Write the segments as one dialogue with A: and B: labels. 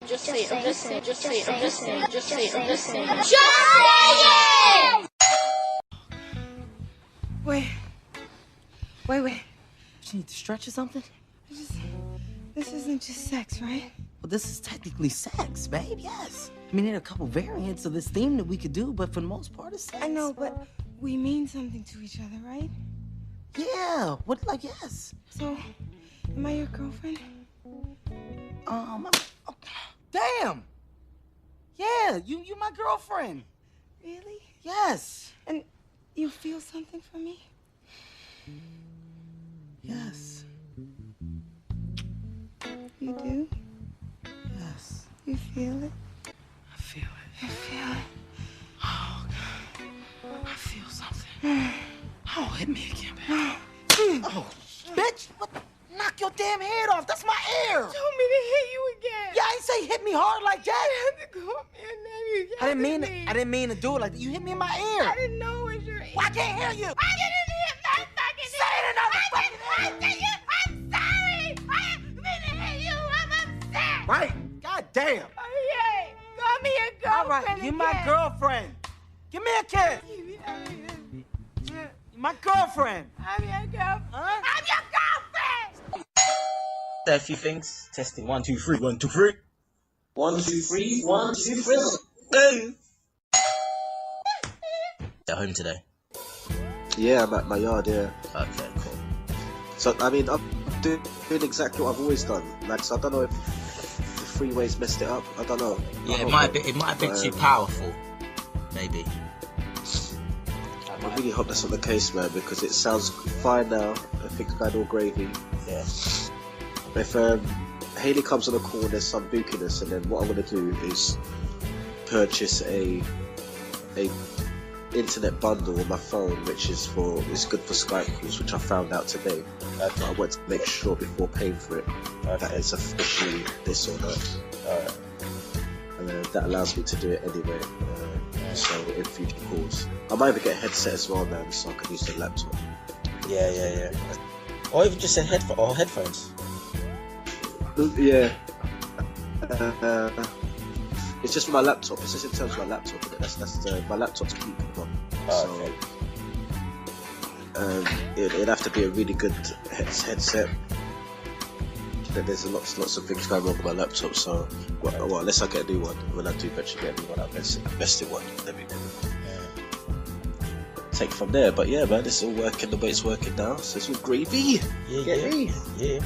A: Just say it, I'm listening. Just say it, I'm listening. Just say it, I'm listening.
B: Just say it!
C: Wait.
D: You need to stretch or something?
C: This isn't just sex, right?
D: Well, this is technically sex, babe, yes. I mean, there are a couple variants of this theme that we could do, but for the most part, it's sex.
C: I know, but we mean something to each other, right?
D: Yeah, what, like, yes.
C: So, am I your girlfriend?
D: Damn! Yeah, you my girlfriend.
C: Really?
D: Yes.
C: And you feel something for me?
D: Yes.
C: You do?
D: Yes.
C: You feel it?
D: I feel it.
C: You feel it?
D: Oh, God. I feel something. Oh, hit me again, babe. Oh, bitch! What? Knock your damn head off. That's my ear.
C: You told me to hit you again.
D: Yeah, I ain't say hit me hard like that.
C: You had to call me a name.
D: I didn't mean to do it like that. You hit me in my ear.
C: I didn't know it was your ear.
D: Well, I can't hear you.
C: I didn't hear that fucking
D: Say it another fucking
C: I'm sorry. I didn't hit you. I'm upset.
D: Right. God damn.
C: Oh, yeah. Call me your girlfriend.
D: All right, you're my girlfriend. Give me a kiss. You're my girlfriend.
C: I'm your girlfriend.
D: Huh?
C: I'm your girlfriend.
E: Say a few things. Testing 1, 2, 3. 1, 2, 3. 1, 2, 3. 1, 2, 3. Go. At home today.
F: Yeah, I'm at my yard, yeah.
E: Okay, cool.
F: So, I mean, I'm doing exactly what I've always done. Like, so I don't know if the freeways messed it up. I don't know.
E: Yeah, it might have been too powerful. Maybe.
F: I really hope that's not the case, man, because it sounds fine now. I think it's going all gravy.
E: Yeah.
F: If Hayley comes on a call and there's some bookiness, and then what I'm going to do is purchase a internet bundle on my phone, which is good for Skype calls, which I found out today.
E: Okay.
F: I want to make sure before paying for it that it's officially this or that.
E: Alright.
F: And that allows me to do it anyway. So in future calls, I might even get a headset as well, man, so I can use the laptop.
E: Yeah. Or even just a headphones.
F: Yeah. It's just my laptop. It's just in terms of my laptop. That's my laptop's keeping on.
E: Oh,
F: So it'd have to be a really good headset. There's lots of things going wrong with my laptop. So well, unless I get a new one, when I do eventually get a new one, I'll invest in one. Then we can take from there. But yeah, man, it's all working the way it's working now. So it's all gravy.
E: Yeah.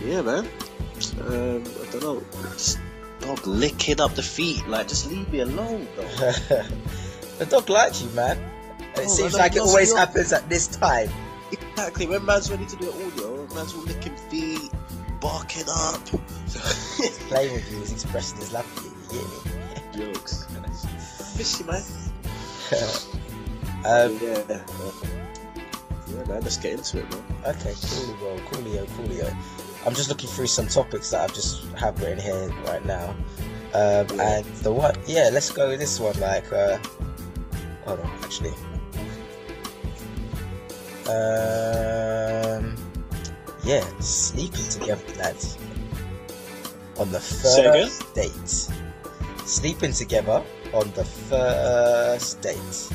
F: Yeah, man. I don't know. This dog licking up the feet. Like, just leave me alone, though.
E: The dog likes you, man. And it seems like it always happens at this time.
F: Exactly. When man's ready to do it all, yo, man's all licking feet, barking up.
E: He's playing with you. He's expressing his love for you. You get me?
F: Jokes. Miss you, man. Yeah, man. Let's get into it, man.
E: Okay, coolio. I'm just looking through some topics that I've just have written here right now. And the what? Yeah, let's go with this one. Like, hold on, actually. Yeah, sleeping together, lads. On the first date. Sleeping together on the first date.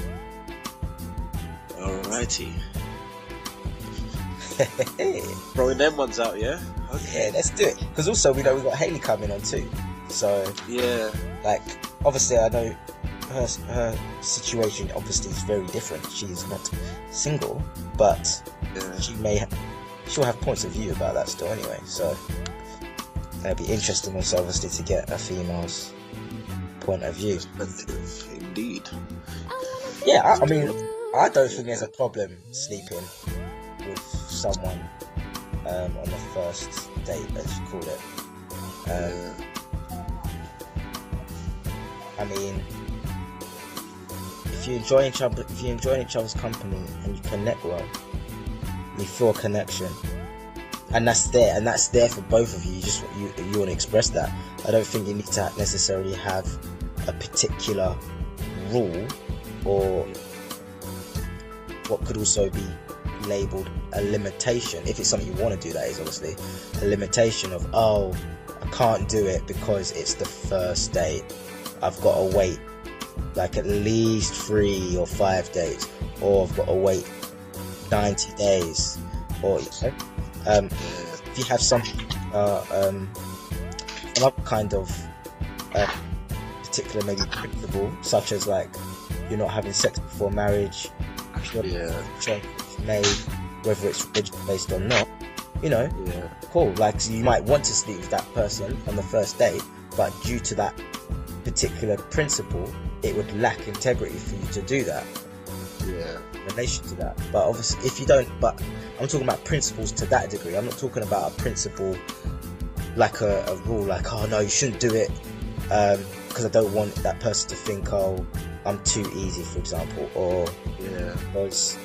F: Alrighty. Throwing them ones out, yeah? Okay.
E: Yeah, let's do it. Because also, we know we've got Hayley coming on too. So,
F: yeah.
E: Like, obviously, I know her situation obviously is very different. She's not single, but she'll have points of view about that still anyway. So, it'll be interesting also, obviously, to get a female's point of view.
F: Indeed.
E: Yeah, I mean, I don't think there's a problem sleeping with someone on the first date, as you call it. I mean, if you enjoy each other's company and you connect well, you feel a connection, and that's there for both of you. You want to express that. I don't think you need to necessarily have a particular rule or what could also be labelled a limitation, if it's something you want to do, that is obviously a limitation of, oh, I can't do it because it's the first date. I've got to wait like at least 3 or 5 days, or I've got to wait 90 days, or if you have some other kind of particular maybe principle, such as like you're not having sex before marriage, made, whether it's religion based or not, cool. Like, so you might want to sleep with that person on the first date, but due to that particular principle, it would lack integrity for you to do that. In relation to that. But obviously, if you don't, but I'm talking about principles to that degree. I'm not talking about a principle like a rule, like, oh no, you shouldn't do it because I don't want that person to think, oh, I'm too easy, for example, or because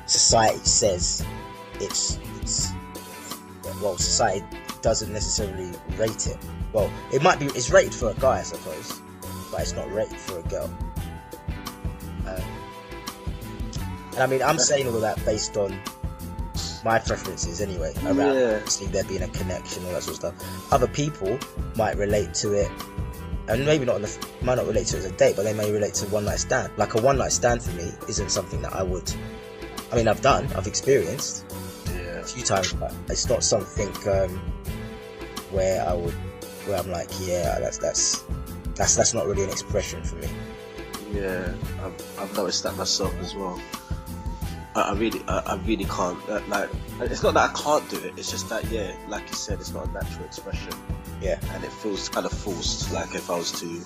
E: society says it's society doesn't necessarily rate it. Well, it's rated for a guy, I suppose, but it's not rated for a girl. And I mean, I'm saying all of that based on my preferences anyway, around obviously there being a connection, all that sort of stuff. Other people might relate to it, and maybe might not relate to it as a date, but they may relate to one night stand. Like a one night stand for me isn't something that I've experienced a few times, but it's not something where I'm like, that's not really an expression for me.
F: I've noticed that myself as well. I really can't. Like, it's not that I can't do it. It's just that, like you said, it's not a natural expression. And it feels kind of forced. Like if I was to,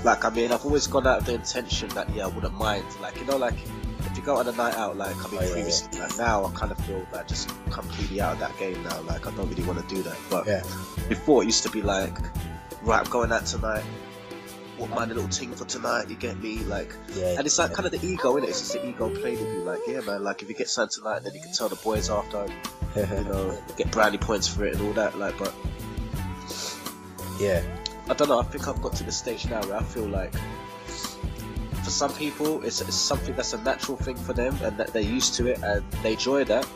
F: like, I mean, I've always gone out with the intention that I wouldn't mind. Like, like if you go on a night out, like I mean, previously, like now I kind of feel like just completely out of that game now. Like I don't really want to do that. But before it used to be like, right, I'm going out tonight. What mind a little ting for tonight, you get me? Like, and it's like kind of the ego, innit? It's just the ego playing with you, like, yeah, man, like if you get something tonight, then you can tell the boys after, get brownie points for it and all that, like, but I don't know, I think I've got to the stage now where I feel like for some people it's something that's a natural thing for them and that they're used to it and they enjoy that,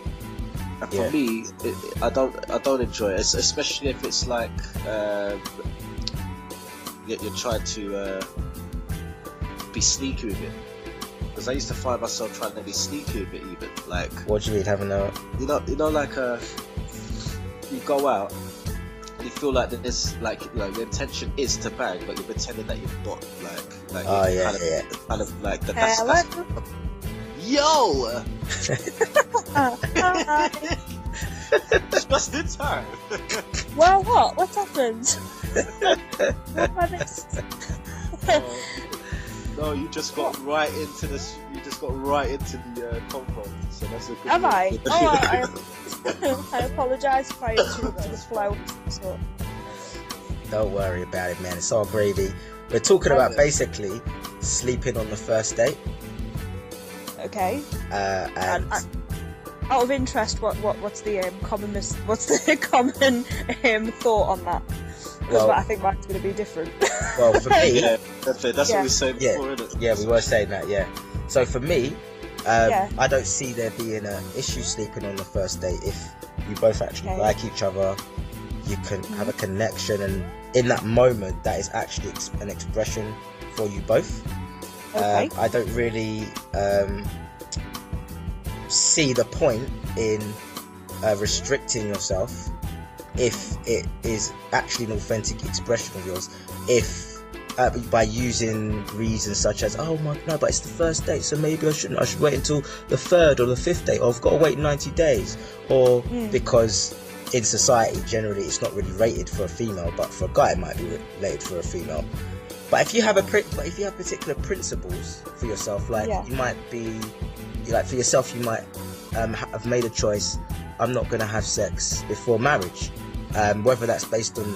F: and for me, I don't enjoy it, especially if it's like you're trying to be sneaky with it, because I used to find myself trying to be sneaky with it, even like,
E: what do you mean, having a
F: like you go out and you feel like that this, like, the intention is to bang, but you're pretending that you're not, like kind of like that's yo just in time.
A: Well, what happened? What have I missed?
F: No, you just got right into this. You just got right into the convo. So that's a good.
A: Am I? I apologise if I interrupted the flow. So.
E: Don't worry about it, man. It's all gravy. We're talking about basically sleeping on the first date.
A: Okay.
E: And
A: out of interest, what's the common thought on that? Because I think mine's going to be different.
E: Well, for me,
F: that's what we said before, isn't it?
E: Yeah, we were saying that. Yeah. So for me, I don't see there being an issue sleeping on the first date if you both actually like each other. You can have a connection, and in that moment, that is actually an expression for you both.
A: Okay.
E: I don't really see the point in restricting yourself if it is actually an authentic expression of yours, if by using reasons such as, oh my no, but it's the first date, so maybe I should wait until the 3rd or the 5th date, or I've got to wait 90 days, or because in society generally it's not really rated for a female, but for a guy it might be rated for a female. But if you have particular principles for yourself, like you might be, like for yourself, you might have made a choice. I'm not going to have sex before marriage, whether that's based on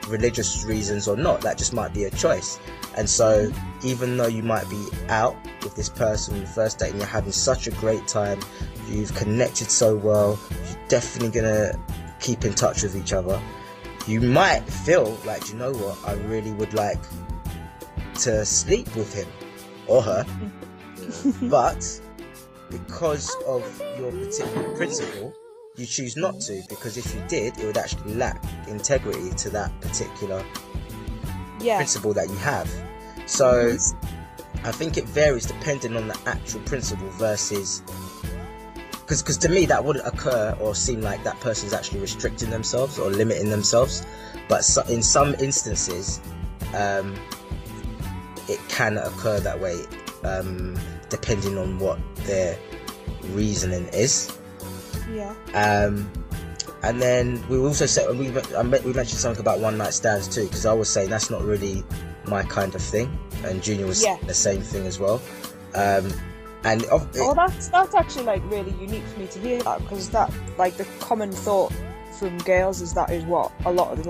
E: religious reasons or not. That just might be a choice. And so, even though you might be out with this person on the first date and you're having such a great time, you've connected so well, you're definitely going to keep in touch with each other. You might feel like, you know what, I really would like to sleep with him or her, but because of your particular principle, you choose not to, because if you did, it would actually lack integrity to that particular principle that you have. So I think it varies depending on the actual principle versus, because to me that wouldn't occur or seem like that person's actually restricting themselves or limiting themselves, but in some instances it can occur that way, depending on what their reasoning is. And then we also said we mentioned something about one night stands too, because I was saying that's not really my kind of thing, and Junior was saying the same thing as well.
A: That's actually like really unique for me to hear that, because that, like, the common thought from girls is that is what a lot of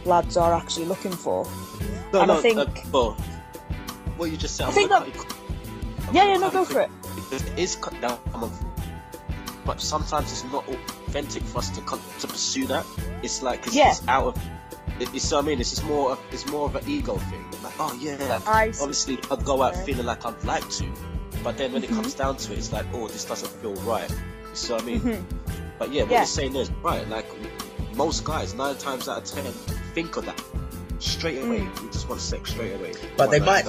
A: lads are actually looking for. I think
F: what you just said,
A: I think that go for it.
F: Because it is cut down, but sometimes it's not authentic for us to pursue that. It's like it's out of. It's what I mean. It's just more of an ego thing. Like, oh yeah, obviously I'd go out feeling like I'd like to, but then when it comes down to it, it's like, oh, this doesn't feel right. You see what I mean? But what you're saying is right. Like most guys, 9 times out of 10 think of that straight away. We just want sex straight away.
E: But they might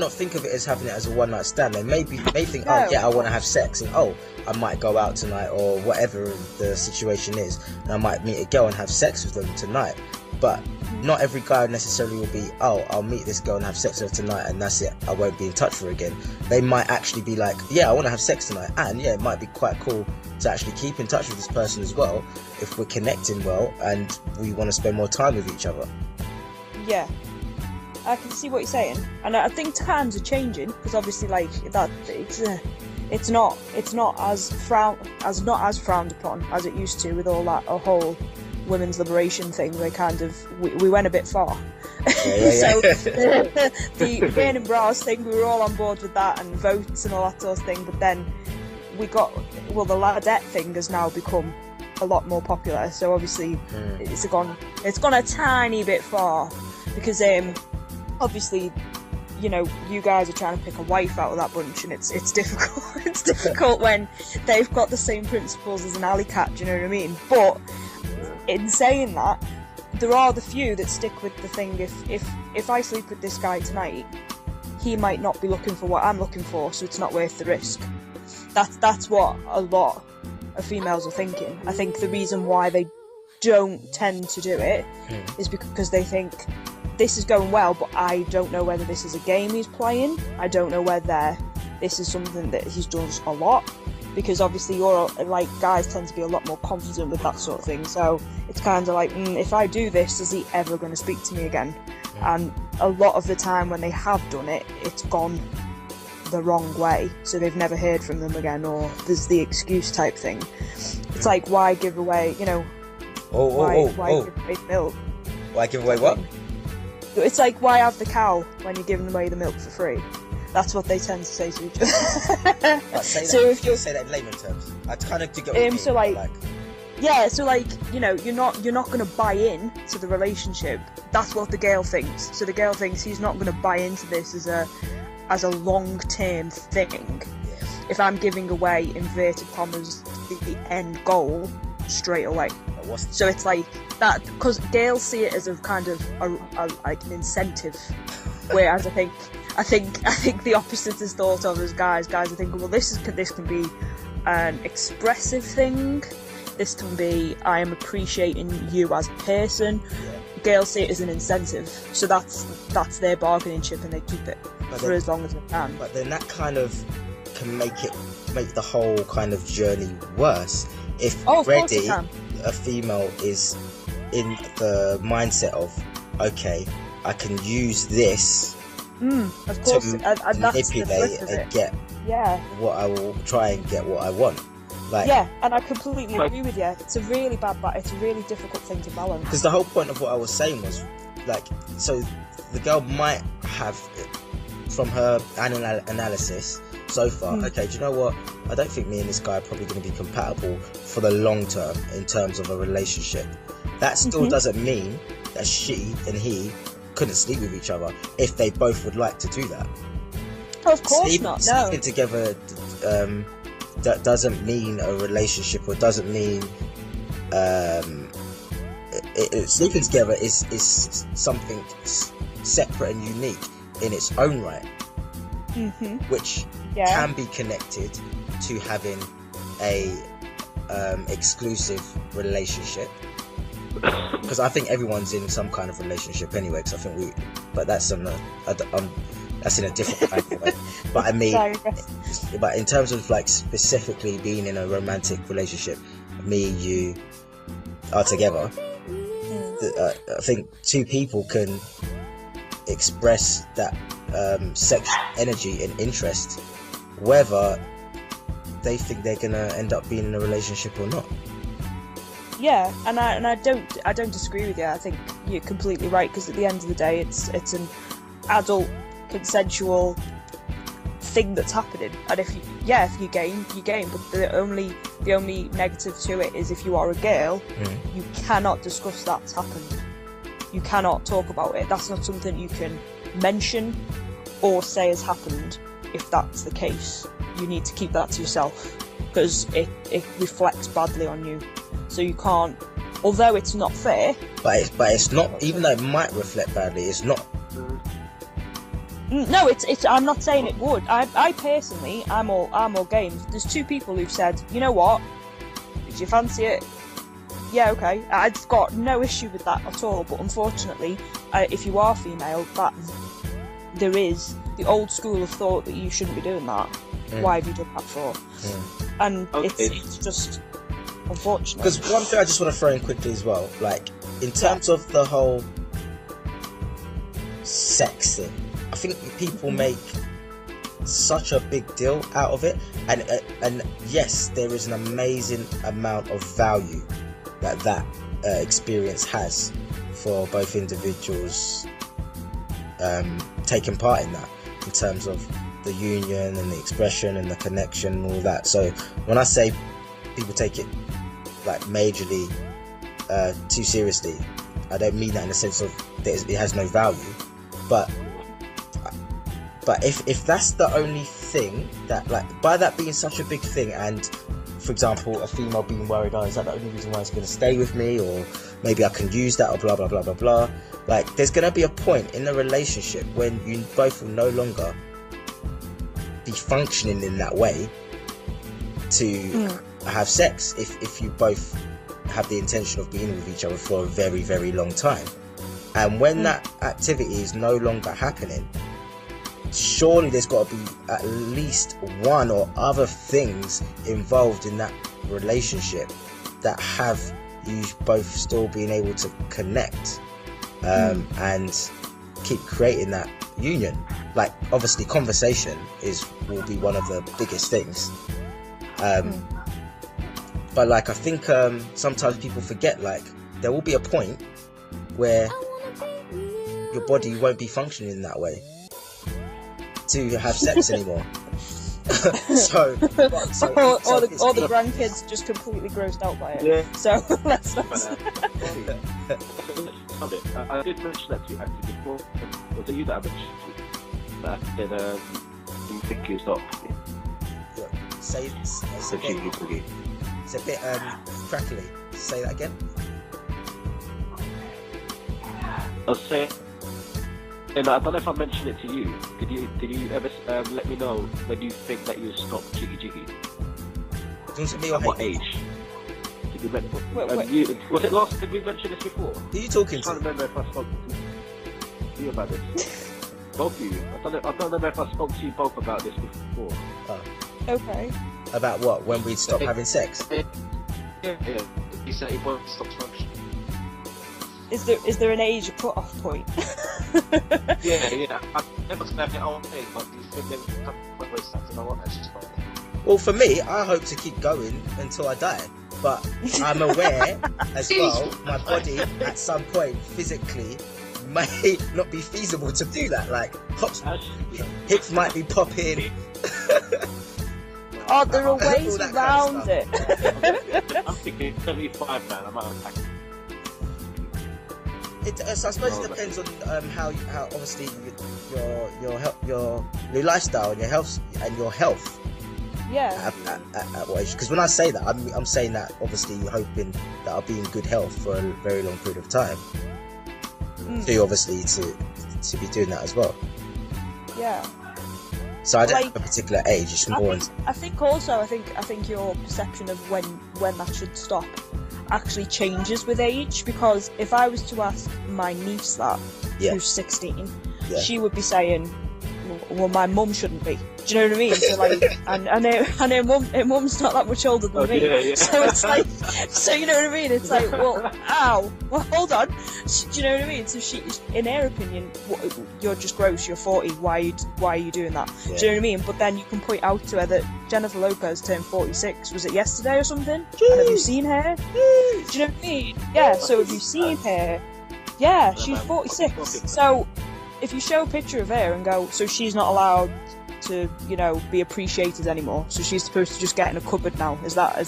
E: not think of it as having it as a one night stand. They may think, oh yeah, I want to have sex, and oh, I might go out tonight, or whatever the situation is, and I might meet a girl and have sex with them tonight. But not every guy necessarily will be, oh, I'll meet this girl and have sex with her tonight and that's it, I won't be in touch with her again. They might actually be like, yeah, I want to have sex tonight, and yeah, it might be quite cool to actually keep in touch with this person as well if we're connecting well and we want to spend more time with each other.
A: Yeah, I can see what you're saying, and I think times are changing, because obviously, like, that it's not as frowned upon as it used to, with all that whole women's liberation thing. They kind of we went a bit far. So the burning bras thing, we were all on board with that, and votes and all that sort of thing. But then the ladette thing has now become a lot more popular. So obviously it's gone a tiny bit far, because obviously, you know, you guys are trying to pick a wife out of that bunch, and it's difficult. It's difficult when they've got the same principles as an alley cat. Do you know what I mean? But in saying that, there are the few that stick with the thing. If I sleep with this guy tonight, he might not be looking for what I'm looking for, so it's not worth the risk. That's what a lot of females are thinking. I think the reason why they don't tend to do it is because they think, this is going well, but I don't know whether this is a game he's playing. I don't know whether this is something that he's done a lot, because obviously guys tend to be a lot more confident with that sort of thing. So it's kind of like, if I do this, is he ever going to speak to me again? And a lot of the time when they have done it, it's gone the wrong way, so they've never heard from them again, or there's the excuse type thing. It's like, why give away, you know, why give away milk?
E: Why give away what?
A: It's like, why have the cow when you're giving away the milk for free? That's what they tend to say to each other.
E: If you say that in layman terms, I kind of do get what you mean.
A: So you know, you're not going to buy in to the relationship. That's what the girl thinks. So the girl thinks he's not going to buy into this as a long-term thing. If I'm giving away, inverted commas, the end goal straight away. So it's like that, because girls see it as a kind of like an incentive, whereas I think the opposite is thought of as guys. Guys are thinking, well, this can be an expressive thing. This can be, I am appreciating you as a person. Girls see it as an incentive, so that's their bargaining chip, and they keep it for as long as they can. But
E: then that kind of can make the whole kind of journey worse. If already a female is in the mindset of, okay, I can use this
A: of course,
E: to manipulate and get what I will try and get what I want. Like,
A: yeah, and I completely agree with you. It's a really it's a really difficult thing to balance.
E: Because the whole point of what I was saying was, like, so the girl might have, from her analysis so far, okay, do you know what? I don't think me and this guy are probably going to be compatible for the long term in terms of a relationship. That still doesn't mean that she and he couldn't sleep with each other if they both would like to do that.
A: Of course not. No.
E: Sleeping together that doesn't mean a relationship, or doesn't mean sleeping together is something separate and unique in its own right, which can be connected to having a exclusive relationship, because I think everyone's in some kind of relationship anyway, because I think but that's in a different kind of way. But I mean, but in terms of like specifically being in a romantic relationship, me, you are together, I think two people can express that sexual energy and interest, whether they think they're gonna end up being in a relationship or not.
A: Yeah, and I don't disagree with you. I think you're completely right, because at the end of the day, it's an adult consensual thing that's happening, and if you game, you game. But the only negative to it is if you are a girl, you cannot discuss that's happened. You cannot talk about it. That's not something you can mention or say has happened. If that's the case, you need to keep that to yourself, because it reflects badly on you. So you can't, although it's not fair.
E: But it's not, even though it might reflect badly, it's not.
A: No, it's. I'm not saying it would. I personally, I'm all game. There's two people who've said, you know what, did you fancy it? Yeah, okay. I've got no issue with that at all. But unfortunately, if you are female, that there is the old school of thought that you shouldn't be doing that. Why have you done that for? And it's just unfortunate.
E: Because one thing I just want to throw in quickly as well, like in terms of the whole sex thing, I think people make such a big deal out of it, and yes, there is an amazing amount of value that experience has for both individuals taking part in that, in terms of the union and the expression and the connection and all that. So when I say people take it like majorly too seriously, I don't mean that in the sense of that it has no value, but if that's the only thing that, like, by that being such a big thing, and for example a female being worried, oh, is that the only reason why it's going to stay with me, or maybe I can use that, or blah blah blah blah blah, like there's going to be a point in the relationship when you both will no longer be functioning in that way to have sex, if you both have the intention of being with each other for a very very long time. And when that activity is no longer happening, surely there's got to be at least one or other things involved in that relationship that have you both still being able to connect and keep creating that union. Like obviously conversation will be one of the biggest things, but like I think sometimes people forget, like there will be a point where your body won't be functioning in that way to have sex anymore. so
A: all the grandkids just completely grossed out by it. Yeah. So let's not.
G: I did mention that to you actually before. Was it you that I mentioned to you? That I said you think you stop.
E: It's a bit crackly. Say that again.
G: I was saying, and I don't know if I mentioned it to you. Did you ever let me know when you think that you stop jiggy jiggy? At what age? Did you was it last? Did we mention this before?
E: Who are you talking to?
G: I can't remember if I spoke to you about this. Both of you. I don't remember if I spoke to you both about this before.
E: Oh.
A: Okay.
E: About what? When we'd stop having sex?
G: Yeah. You said it won't stop functioning.
A: Is there an age cut-off point?
G: yeah. I never said it all day, but you think there's a point where it's like, you know what, that's just fine.
E: Well, for me, I hope to keep going until I die. But I'm aware as well, my body at some point physically may not be feasible to do that. Like, hips might be popping.
A: Oh, there are ways around it.
G: I'm thinking 75, man. I'm out of tax.
E: I suppose it depends on how obviously your lifestyle and your health
A: Yeah.
E: At what age? Because when I say that, I'm saying that obviously hoping that I'll be in good health for a very long period of time. So you obviously to be doing that as well.
A: Yeah.
E: So I don't have a particular age. It's more.
A: I think your perception of when that should stop actually changes with age, because if I was to ask my niece that, who's 16, she would be saying, well, my mum shouldn't be. Do you know what I mean? So like, and her mum's not that much older than me. Yeah. So it's like, so you know what I mean? It's like, well, well, hold on. Do you know what I mean? So she, in her opinion, you're just gross. You're 40. Why are you doing that? Yeah. Do you know what I mean? But then you can point out to her that Jennifer Lopez turned 46. Was it yesterday or something? And have you seen her? Do you know what I mean? Yeah. So have you seen her? Yeah, she's 46. So if you show a picture of her and go, so she's not allowed to, you know, be appreciated anymore, so she's supposed to just get in a cupboard now, is that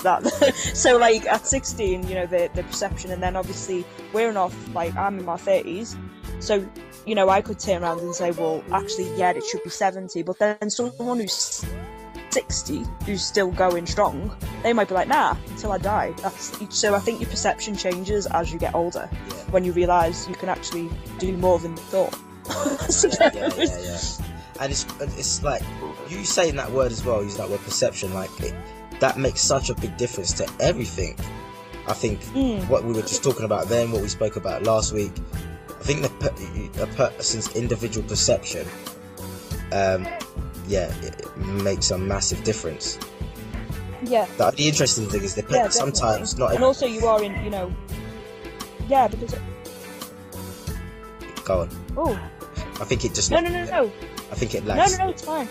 A: so like at 16, you know, the perception, and then obviously we're not, like, I'm in my 30s, so, you know, I could turn around and say, well, actually, yeah, it should be 70, but then someone who's 60 who's still going strong, they might be like, nah, until I die. So I think your perception changes as you get older, when you realise you can actually do more than you thought.
E: Yeah. And it's like you saying that word as well, use that word perception, like that makes such a big difference to everything. I think what we were just talking about then, what we spoke about last week, I think a person's individual perception it makes a massive difference.
A: Yeah.
E: The interesting thing is sometimes not.
A: And also you are in, you know, because.
E: Go on.
A: Oh.
E: I think it just.
A: No.
E: I think it lags.
A: No, it's fine.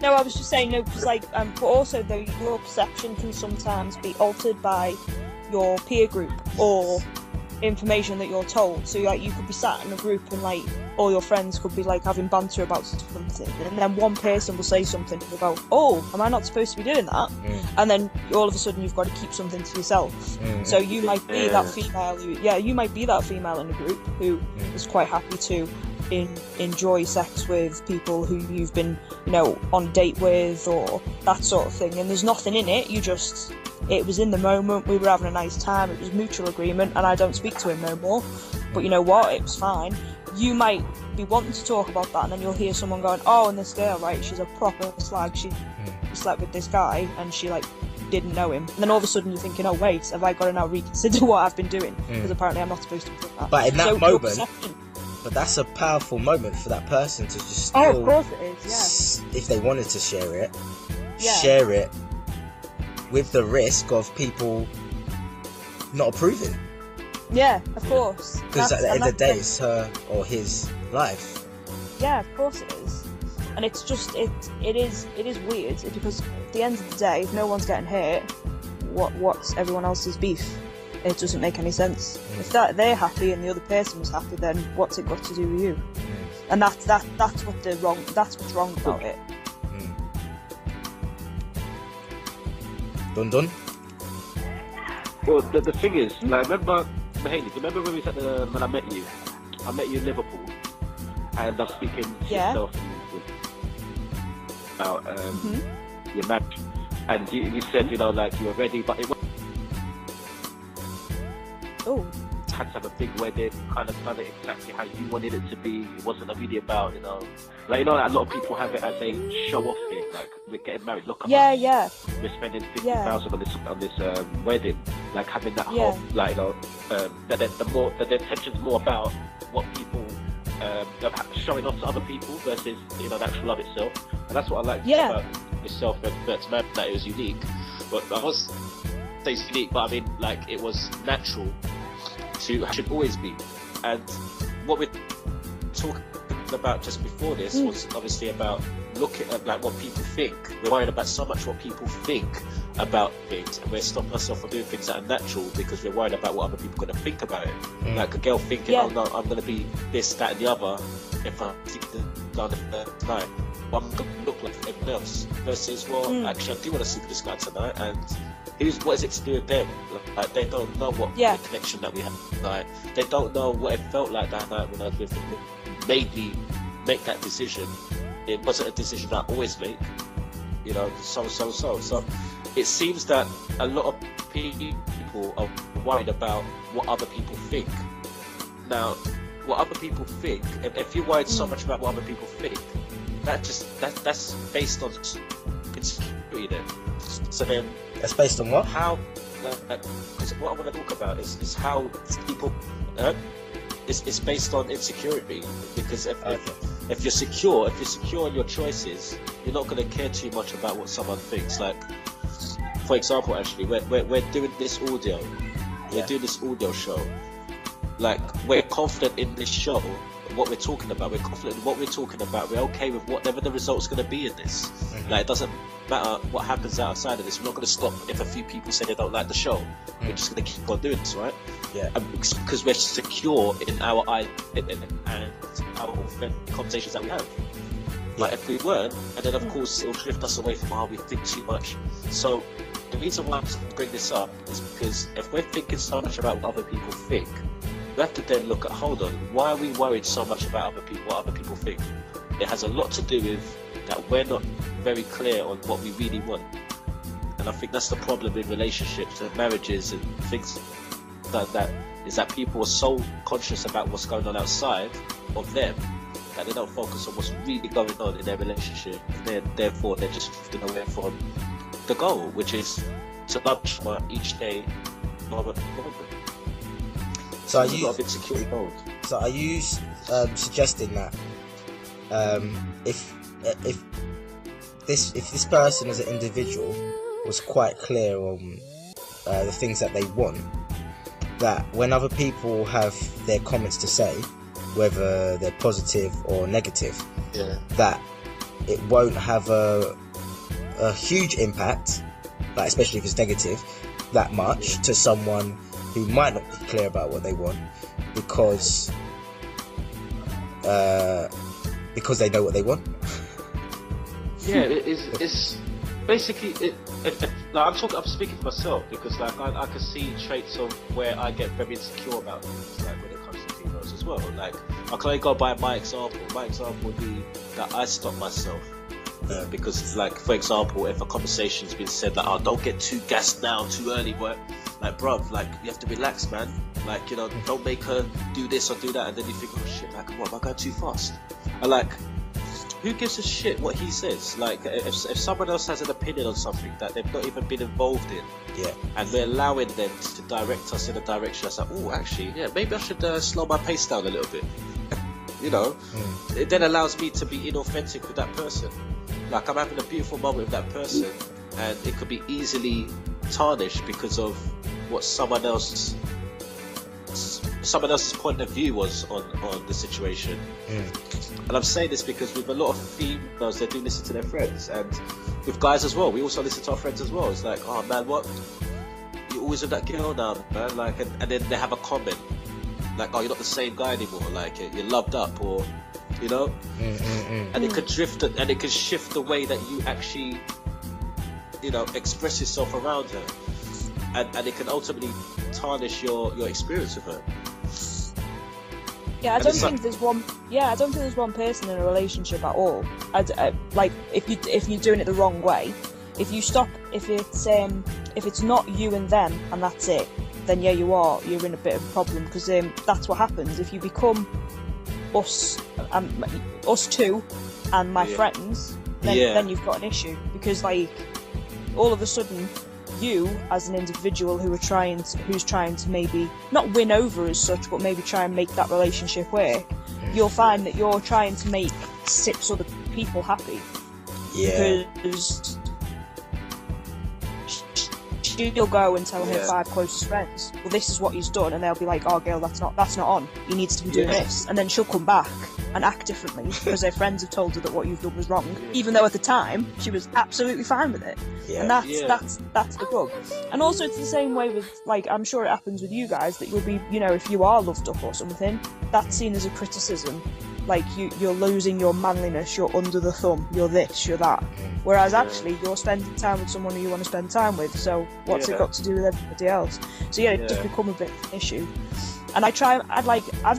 A: No, I was just saying, no, because like, but also though, your perception can sometimes be altered by your peer group or information that you're told. So like, you could be sat in a group and like all your friends could be like having banter about something, and then one person will say something and go, oh, am I not supposed to be doing that? And then all of a sudden you've got to keep something to yourself. So you might be that female you might be that female in a group who is quite happy to enjoy sex with people who you've been, you know, on a date with or that sort of thing, and there's nothing in it. It was in the moment, we were having a nice time, it was mutual agreement, and I don't speak to him no more. But you know what, it was fine. You might be wanting to talk about that, and then you'll hear someone going, oh, and this girl, right, she's a proper slag, she slept with this guy, and she like didn't know him. And then all of a sudden you're thinking, oh wait, have I got to now reconsider what I've been doing? Because apparently I'm not supposed to be doing that.
E: But in that moment, but that's a powerful moment for that person to just still,
A: of course it is,
E: if they wanted to share it, share it with the risk of people not approving.
A: Yeah, of course.
E: Because at the end of the day, it's her or his life.
A: Yeah, of course it is. And it's just, it is weird, because at the end of the day, if no one's getting hurt, what's everyone else's beef? It doesn't make any sense. If they're happy and the other person was happy, then what's it got to do with you? And that's what's wrong about it.
E: Done.
G: Well, the thing is, like, remember, Hayley, remember when when I met you? I met you in Liverpool, and I'm speaking to yourself about your marriage, and you said, you know, like, you were ready, but it had to have a big wedding, kind of done it exactly how you wanted it to be. It wasn't really about, you know, like, you know, like, a lot of people have it as a show-off thing, like, we're getting married, look at us. We're spending 50,000 on this wedding, like, having that whole, like, you know, that the attention's more about what people showing off to other people versus, you know, the actual love itself. And that's what I liked about yourself and Bert's marriage, that it was unique. But I was saying it's unique, but I mean, like, it was natural to should always be. And what we're talking about just before this was obviously about looking at, like, what people think. We're worried about so much what people think about things, and we're stopping ourselves from doing things that are natural because we're worried about what other people are going to think about it. Like a girl thinking, oh no, I'm going to be this, that and the other if I think down the night. Well, I'm going to look like everyone else. Versus, well, actually I do want to sleep with this guy tonight, and what is it to do with them? Like, they don't know what the connection that we have. Like, they don't know what it felt like that night when I was with him. It made me make that decision. It wasn't a decision I always make, you know, so. So it seems that a lot of people are worried about what other people think. Now, what other people think, if you're worried so much about what other people think, that's based on insecurity then. So then,
E: that's based on what?
G: How? Because what I want to talk about is how people. It's based on insecurity, because if you're secure in your choices, you're not going to care too much about what someone thinks. Like, for example, actually, we're doing this audio, doing this audio show. Like, we're confident in this show, what we're talking about. We're confident in what we're talking about. We're okay with whatever the result's going to be in this. Like, it doesn't matter what happens outside of this. We're not going to stop if a few people say they don't like the show. We're just going to keep on doing this, right?
E: Yeah.
G: Because we're secure in our and our authentic conversations that we have. Like, if we weren't, and then of course it'll drift us away from we think too much. So the reason why I'm bringing this up is because if we're thinking so much about what other people think, we have to then look at, hold on, why are we worried so much about what other people think? It has a lot to do with that we're not very clear on what we really want. And I think that's the problem in relationships and marriages and things like that, is that people are so conscious about what's going on outside of them that they don't focus on what's really going on in their relationship. And therefore they're just drifting away from the goal, which is to love each day moment.
E: So are you suggesting that if this person as an individual was quite clear on the things that they want, that when other people have their comments to say, whether they're positive or negative, that it won't have a huge impact, like especially if it's negative, that much to someone who might not be clear about what they want, because they know what they want.
G: Yeah, it's basically I'm speaking for myself, because like I can see traits of where I get very insecure about things, like when it comes to females as well. Like, I can only go by my example. My example would be that I stop myself. Because, like, for example, if a conversation's been said that, don't get too gassed now, too early, but like, bruv, like, you have to relax, man. Like, you know, don't make her do this or do that, and then you think, oh shit, like, what, am I going too fast? And like, who gives a shit what he says? Like, if someone else has an opinion on something that they've not even been involved in, and we're allowing them to direct us in a direction that's like, oh, actually, maybe I should slow my pace down a little bit. You know, it then allows me to be inauthentic with that person. Like, I'm having a beautiful moment with that person, and it could be easily tarnished because of what someone else's point of view was on the situation. And I'm saying this because with a lot of females, they do listen to their friends, and with guys as well, we also listen to our friends as well. It's like, oh man, what, you always with that girl now, man? Like, and then they have a comment like, oh, you're not the same guy anymore, like, you're loved up, or, you know, and it could drift, and it could shift the way that you actually, you know, express yourself around her, and it can ultimately tarnish your experience with her.
A: I don't think there's one person in a relationship at all. Like, if you're doing it the wrong way, if it's not you and them and that's it, then you're in a bit of a problem, because that's what happens if you become us two and my friends. Then you've got an issue, because like, all of a sudden, you as an individual who's trying to maybe not win over as such, but maybe try and make that relationship work, you'll find that you're trying to make 6 other people happy. Because she'll go and tell her 5 closest friends, well, this is what he's done, and they'll be like, oh girl, that's not on, he needs to be doing this, and then she'll come back and act differently because her friends have told her that what you've done was wrong, even though at the time she was absolutely fine with it. And that's the rub. And also, it's the same way with, like, I'm sure it happens with you guys, that you'll be, you know, if you are loved up or something, that's seen as a criticism. Like, you're losing your manliness, you're under the thumb, you're this, you're that. Whereas actually, you're spending time with someone who you want to spend time with, so what's it got to do with everybody else? So it just become a bit of an issue. And I've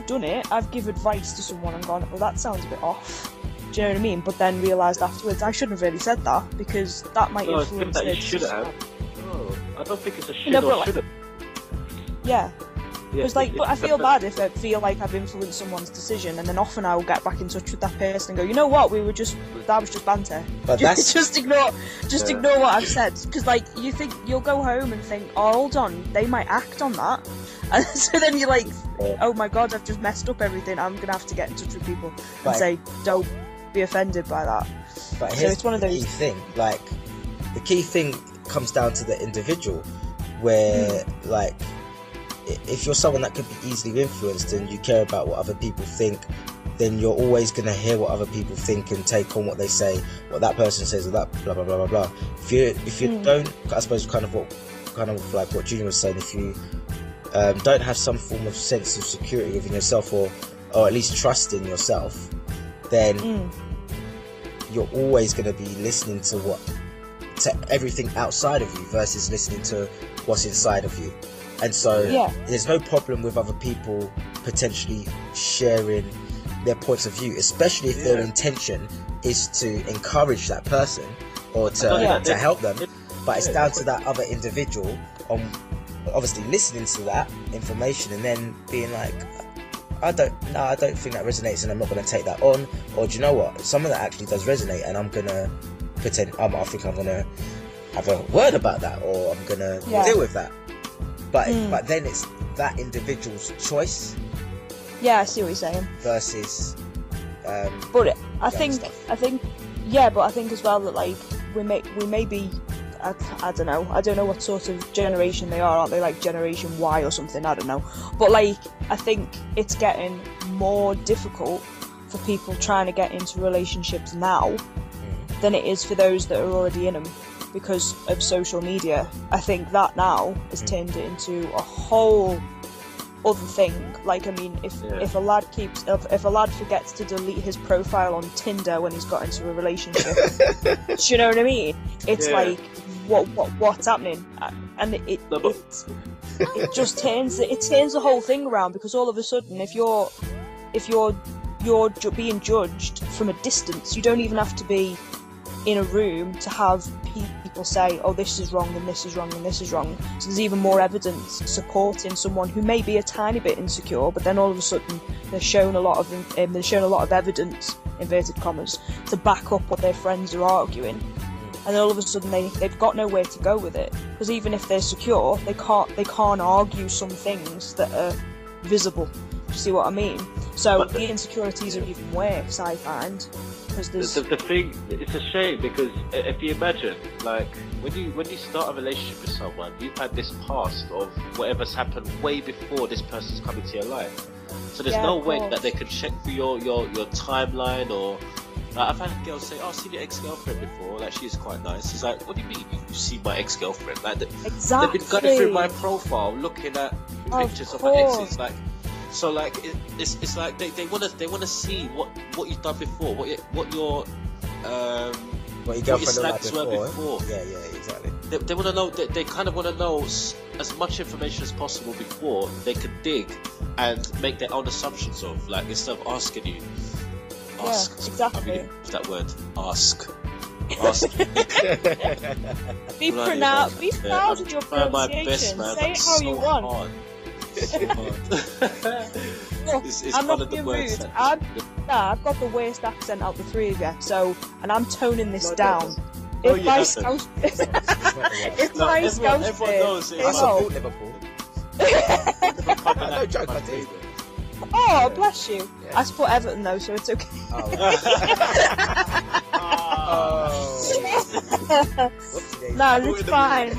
A: done it, I've given advice to someone and gone, well, that sounds a bit off. Do you know what I mean? But then realised afterwards I shouldn't have really said that because that might
G: No, I think
A: influence
G: that you
A: their
G: should
A: decision.
G: have. No, I don't think it's a should
A: No, but
G: or
A: like-
G: should have.
A: Yeah.
G: Yeah,
A: Because like,
G: it-
A: but I feel bad if I feel like I've influenced someone's decision, and then often I will get back in touch with that person and go, you know what, that was just banter.
E: But that's
A: just ignore what I've said. Because like, you think you'll go home and think, oh, hold on, they might act on that, and so then you're like, oh my god, I've just messed up everything. I'm gonna have to get in touch with people and
E: Right.
A: say, don't be offended by that.
E: But
A: So
E: here's
A: it's one of
E: the
A: those-
E: key thing. Like, the key thing comes down to the individual, where like, if you're someone that could be easily influenced and you care about what other people think, then you're always gonna hear what other people think and take on what they say, what that person says, or that blah blah blah blah blah. If you don't, I suppose kind of like what Junior was saying, if you don't have some form of sense of security within yourself, or at least trust in yourself, then you're always going to be listening to everything outside of you versus listening to what's inside of you. And so there's no problem with other people potentially sharing their points of view, especially if their intention is to encourage that person or to help them. But it's down to that other individual on obviously listening to that information and then being like, I don't think that resonates, and I'm not going to take that on. Or do you know what? Some of that actually does resonate, and I'm going to pretend. I think I'm going to have a word about that, or I'm going to deal with that. But then it's that individual's choice.
A: Yeah, I see what you're saying.
E: Versus.
A: But I think as well that like we may be. I don't know what sort of generation they are. Aren't they like Generation Y or something? I don't know. But like, I think it's getting more difficult for people trying to get into relationships now than it is for those that are already in them because of social media. I think that now has turned it into a whole other thing. Like, I mean, if a lad forgets to delete his profile on Tinder when he's got into a relationship, do you know what I mean? It's like, what's happening? And it just turns the whole thing around, because all of a sudden, if you're being judged from a distance, you don't even have to be in a room to have people say, oh, this is wrong and this is wrong and this is wrong. So there's even more evidence supporting someone who may be a tiny bit insecure, but then all of a sudden they're shown a lot of evidence, inverted commas, to back up what their friends are arguing. And then all of a sudden they've got nowhere to go with it, because even if they're secure, they can't argue some things that are visible. Do you see what I mean? So the insecurities are even worse, I find.
G: The thing, it's a shame, because if you imagine, like, when you start a relationship with someone, you've had this past of whatever's happened way before this person's come into your life. So there's no way that they can check through your timeline, or like, I've had girls say, oh, I've seen your ex-girlfriend before, like, she's quite nice. It's like, what do you mean you see my ex-girlfriend? Like, they've been going through my profile, looking at pictures of my exes, like. So like it's like they wanna see what you've done before, what your
E: girlfriend
G: were before.
E: Yeah, exactly.
G: They want to know. They kind of want to know as much information as possible before they can dig and make their own assumptions of, like, instead of asking you. Ask.
A: Yeah, exactly.
G: I really use that word. Ask.
A: Be proud of your pronunciation.
G: My best, man.
A: Say it how you want.
G: Hard. It's
A: I'm
G: one
A: not
G: of the
A: being
G: words
A: rude.
G: that-
A: I've got the worst accent out of the three of you, and I'm toning this down.
G: No,
A: If
G: you
A: my
G: haven't.
A: scouse,
G: everyone knows it.
E: I support Liverpool. No joke, I do.
A: Oh, bless you. Yeah. I support Everton though, so it's okay. No, it's fine.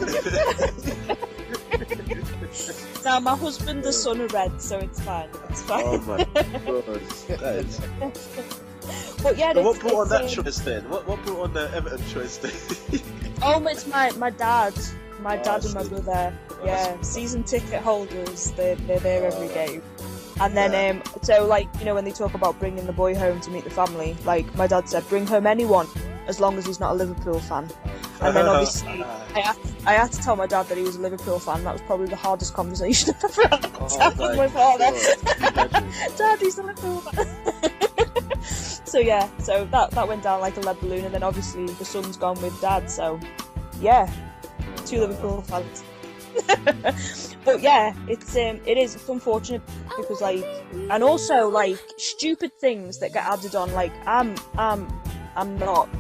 A: No, my husband and son are red, so it's fine. It's fine.
G: Oh my god.
A: But yeah,
G: what brought on that choice then? What brought on the Everton choice then?
A: Oh, it's my dad. My dad and my brother. Yeah, season ticket holders. They're there every game. And then, so like, you know, when they talk about bringing the boy home to meet the family, like my dad said, bring home anyone as long as he's not a Liverpool fan. And then obviously, I had to tell my dad that he was a Liverpool fan. That was probably the hardest conversation I've ever had with my father. Dad, he's a Liverpool fan. So yeah, so that went down like a lead balloon, and then obviously the son's gone with dad. So yeah, 2 Liverpool fans. But yeah, it's unfortunate because like, and also like stupid things that get added on. Like I'm not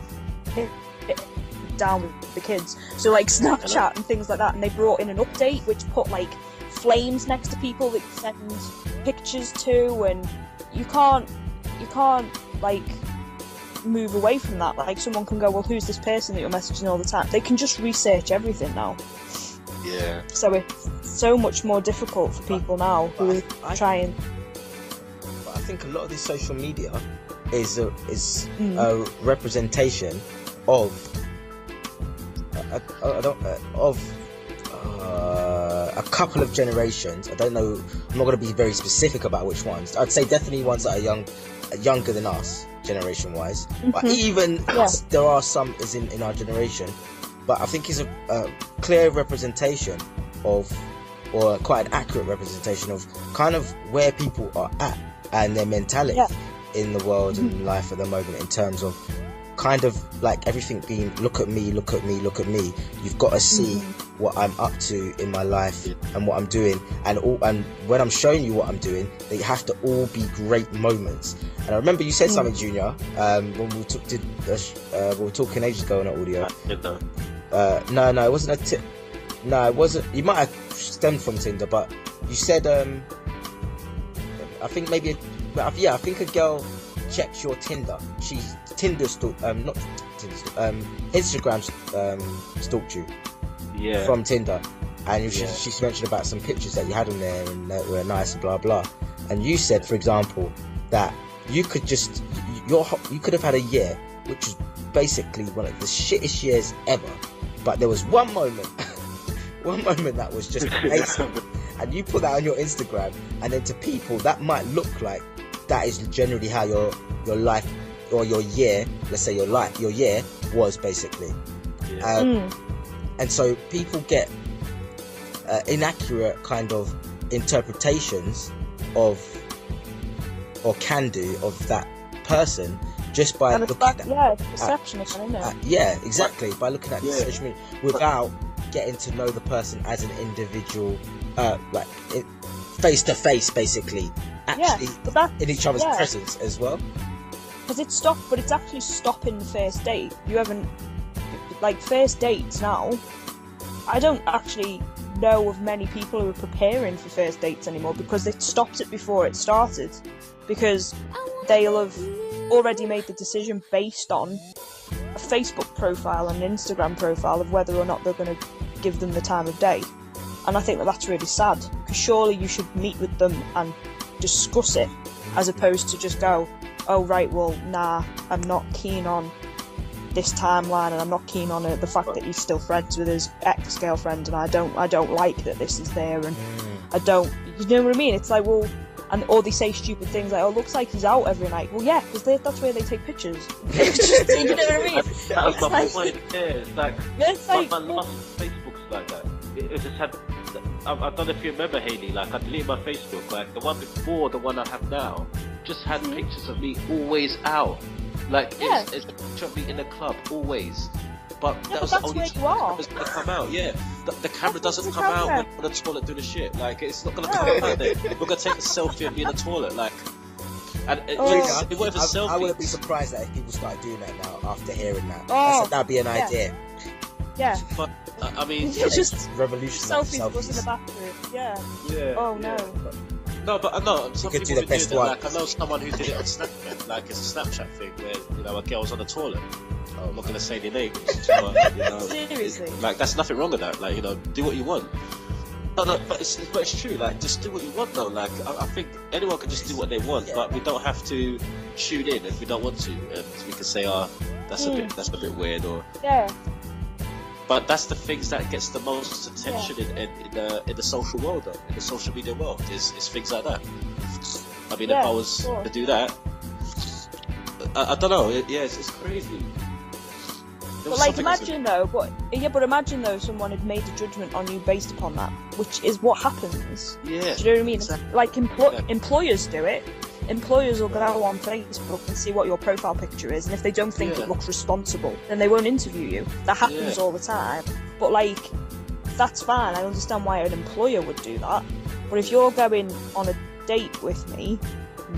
A: down with the kids, so like Snapchat and things like that, and they brought in an update which put like flames next to people that you send pictures to, and you can't like move away from that. Like someone can go, well, who's this person that you're messaging all the time? They can just research everything now.
F: Yeah.
A: So it's so much more difficult for people now who are trying.
E: But I think a lot of this social media is a representation of a couple of generations. I don't know. I'm not going to be very specific about which ones. I'd say definitely ones that are younger than us, generation-wise. But even there are some is in our generation. But I think it's a clear representation of, or quite an accurate representation of, kind of where people are at and their mentality in the world and life at the moment, in terms of kind of like everything being look at me, look at me, look at me. You've got to see what I'm up to in my life and what I'm doing, and when I'm showing you what I'm doing, they have to all be great moments. And I remember you said something, Junior, when we were talking ages ago on audio. No, it wasn't a tip. No, it wasn't. You might have stemmed from Tinder, but you said I think maybe I think a girl checks your Tinder. She's Tinder stalked, not Tinder, Instagram stalked you from Tinder, and she's mentioned about some pictures that you had on there and that were nice and blah blah. And you said, for example, that you could have had a year which was basically one of the shittest years ever, but there was one moment that was just amazing, and you put that on your Instagram, and then to people that might look like that is generally how your life or your year, let's say your year was basically. And so people get inaccurate kind of interpretations of, or can do, of that person just by looking at
A: perception, isn't it?
E: Exactly, by looking at the social media without getting to know the person as an individual, like face to face, basically, actually in each other's presence as well.
A: Because it's actually stopping the first date. You haven't, like, first dates now, I don't actually know of many people who are preparing for first dates anymore, because they stopped it before it started, because they'll have already made the decision based on a Facebook profile and an Instagram profile of whether or not they're going to give them the time of day. And I think that's really sad, because surely you should meet with them and discuss it, as opposed to just go, oh right, well, nah, I'm not keen on this timeline, and I'm not keen on the fact that he's still friends with his ex-girlfriend, and I don't like that this is there, and I don't, you know what I mean? It's like, well, or they say stupid things like, oh, looks like he's out every night. Well, yeah, because that's where they take pictures. You know what I mean?
G: That's my point. It's like my last Facebook's like that. It just had. I don't know if you remember, Hayley. Like, I deleted my Facebook. Like, the one before the one I have now just had pictures of me always out. Like, it's a picture of me in the club always. But that was the only time it was gonna come out. The camera doesn't come out when on the toilet doing the shit. Like, it's not gonna come out there. We're gonna take a selfie of me in the toilet. Like, and it wasn't a selfie.
E: I wouldn't be surprised that if people started doing that now after hearing that. That'd be an idea.
A: Yeah.
G: But I mean,
A: it's just
E: revolutionary.
A: Selfies was in the bathroom. Yeah. Oh no.
G: No, but no, some people who did it, like, I know someone who did it on Snapchat, like, it's a Snapchat thing where, a girl's on the toilet. I'm not going to say their names, but,
A: seriously?
G: Like, that's nothing wrong with that, like, do what you want. No, but it's true, like, just do what you want, though. Like, I think anyone can just do what they want, but we don't have to tune in if we don't want to, and we can say, that's a bit weird, or...
A: Yeah.
G: But that's the things that gets the most attention in the social world, though, in the social media world, is things like that. I mean, if I was to do that, I don't know. It's crazy.
A: But like, imagine though, someone had made a judgment on you based upon that, which is what happens.
G: Yeah.
A: Do you know what I mean?
G: Exactly.
A: Like employers do it, employers will go on Facebook and see what your profile picture is, and if they don't think it looks responsible, then they won't interview you. That happens all the time. But like, that's fine. I understand why an employer would do that. But if you're going on a date with me,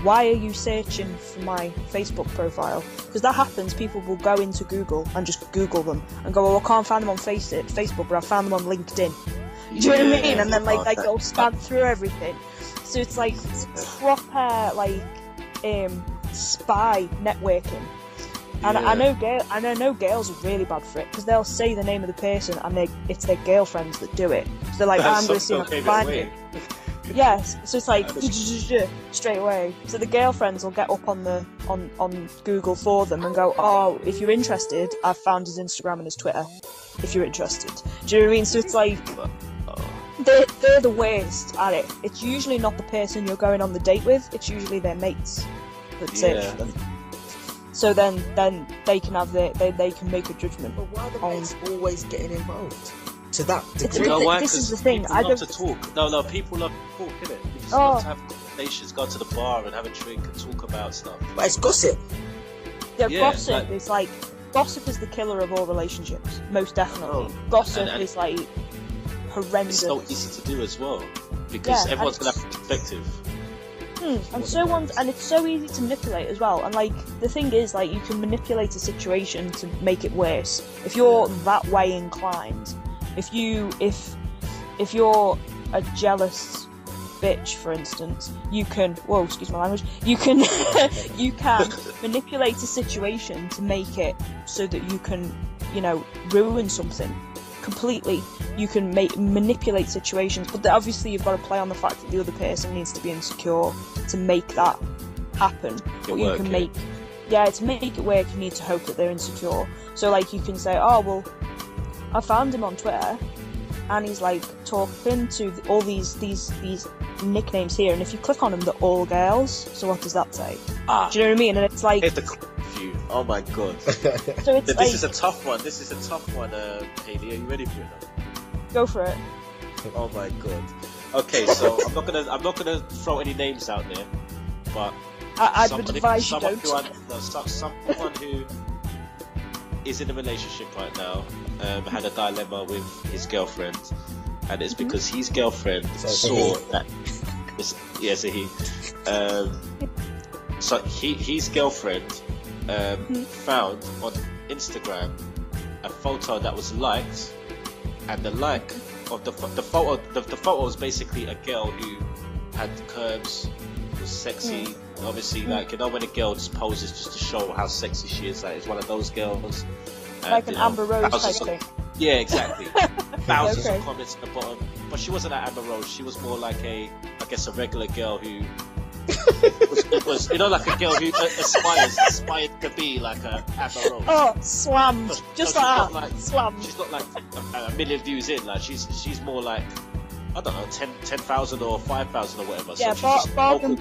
A: why are you searching for my Facebook profile? Because that happens. People will go into Google and just Google them and go, I can't find them on Facebook, but I found them on LinkedIn. Do you know what I mean? And then like they'll scan through everything. So it's like proper like spy networking. And I know girls are really bad for it, because they'll say the name of the person and it's their girlfriends that do it. So they're like, I'm going to see if I can find it. Yes, so it's like straight away. So the girlfriends will get up on Google for them and go, oh, if you're interested, I've found his Instagram and his Twitter. If you're interested, do you know what I mean? So it's like they're the worst at it. It's usually not the person you're going on the date with. It's usually their mates that search for them. So then they can have they can make a judgment.
E: But why are the mates always getting involved? To that degree.
G: You know why?
A: This is the thing.
G: I love to talk. No, people love to talk, innit? We just love to have conversations, go to the bar and have a drink and talk about stuff.
E: But it's gossip.
A: Yeah, gossip is like gossip is the killer of all relationships, most definitely. Gossip is like horrendous.
G: It's so easy to do as well, because everyone's gonna have perspective.
A: And it's so easy to manipulate as well. And like the thing is, like, you can manipulate a situation to make it worse if you're that way inclined. If you're a jealous bitch, for instance, you can excuse my language, you can manipulate a situation to make it so that you can, ruin something completely. You can manipulate situations, but obviously you've got to play on the fact that the other person needs to be insecure to make that happen. To make it work, you need to hope that they're insecure. So like you can say, oh well, I found him on Twitter and he's like talking to all these nicknames here, and if you click on them, they're all girls. So what does that say? Do you know what I mean? And it's like,
G: oh my god.
A: So it's
G: this is a tough one. Hayley, are you ready for it now?
A: Go for it.
G: Oh my god. Okay, so I'm not gonna throw any names out there, but
A: I would advise you don't.
G: Someone who is in a relationship right now had a dilemma with his girlfriend, and it's because his girlfriend saw that. His girlfriend found on Instagram a photo that was liked, and the like of the photo was basically a girl who had curves, was sexy. Obviously, like, when a girl just poses just to show how sexy she is, like, it's one of those girls. And,
A: like an Amber Rose type thing.
G: Yeah, exactly. Thousands of comments at the bottom, but she wasn't an Amber Rose. She was more like a regular girl who was like a girl who aspired to be like a Amber Rose.
A: Oh, slammed. Just like that. Slammed.
G: She's not like a million views in. Like she's more like, I don't know, 10,000 or 5,000 or whatever.
A: Yeah,
G: so
A: bargain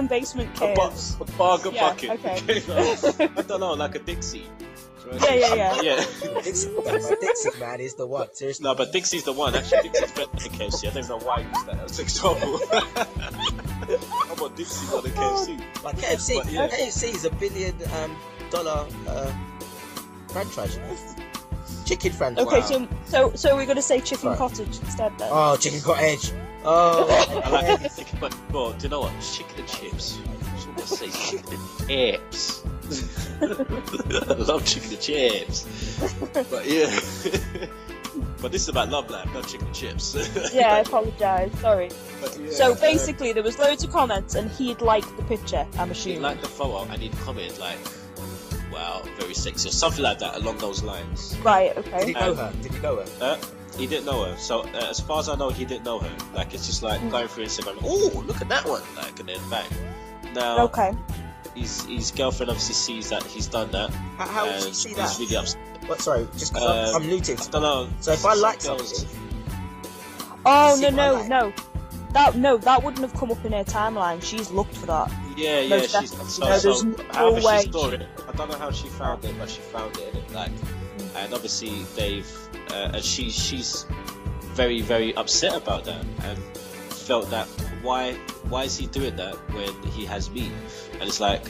A: basement caves.
G: Bargain bucket.
A: Okay.
G: I don't know, like a Dixie.
A: Right?
G: Yeah.
E: Dixie, man, is the one. Seriously.
G: No, but Dixie's the one. Actually, Dixie's better than KFC. I don't know why I used that as an example. How about Dixie more than KFC?
E: Like KFC.
G: But, yeah.
E: KFC is $1 billion franchise. Chicken franchise.
A: Okay, so we're gonna say chicken cottage instead then.
E: Oh, chicken cottage. Oh.
G: I like it. Chicken, but do you know what? Chicken and chips. So I'm gonna say chicken and chips. I love chicken and chips. But yeah. But this is about love life, not chicken and chips.
A: Yeah, I apologise. Sorry.
G: Yeah,
A: so basically, there was loads of comments, and he'd liked the picture. I'm assuming.
G: He'd liked the photo, and he'd comment like, "Wow, very sexy," or something like that along those lines.
A: Right. Okay.
E: Did he know her?
G: He didn't know her. So as far as I know, he didn't know her. Like, it's just like going through Instagram. Oh, look at that one! Like, and then bang. Now.
A: Okay.
G: His girlfriend obviously sees that he's done that.
E: How would she see that?
G: He's really upset.
E: What? Sorry, just because I'm new to it.
G: I don't know.
E: So if I like something.
A: Oh no! That wouldn't have come up in her timeline. She's looked for that.
G: Yeah.
A: There's no way.
G: She saw it. I don't know how she found it, but she found it, and obviously they've and she's very, very upset about that, and felt that why
F: why is he doing that when he has me? And it's like,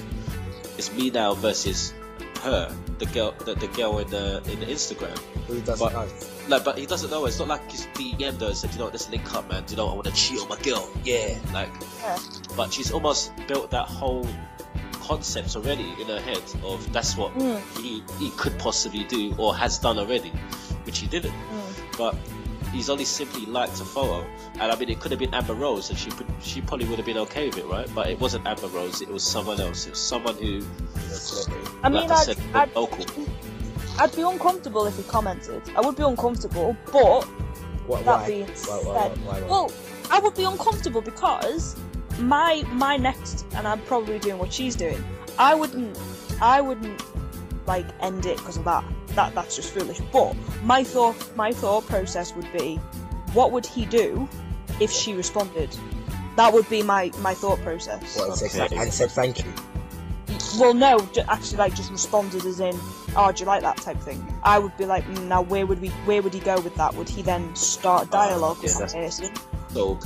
F: it's me now versus her, the girl in the Instagram.
E: Who doesn't know?
F: Like, but he doesn't know. It's not like he's DM'd her and said, you know, let's link up, man. You know, I want to cheat on my girl. Yeah, like.
A: Yeah.
F: But she's almost built that whole concept already in her head of that's what he could possibly do or has done already, which he didn't. But he's only simply liked a photo, and I mean, it could have been Amber Rose, and she probably would have been okay with it, right? But it wasn't Amber Rose. It was someone else. It was someone who.
A: I mean,
F: local.
A: I'd be uncomfortable if he commented. I would be uncomfortable, but that being said, well, I would be uncomfortable because my next, and I'm probably doing what she's doing. I wouldn't like end it because of that. That's just foolish. But my thought process would be, what would he do if she responded? That would be my thought process.
E: What, and said thank you?
A: Well, no, actually, like, just responded as in, oh, do you like that type thing? I would be like, now where would he go with that? Would he then start a dialogue with that person? Or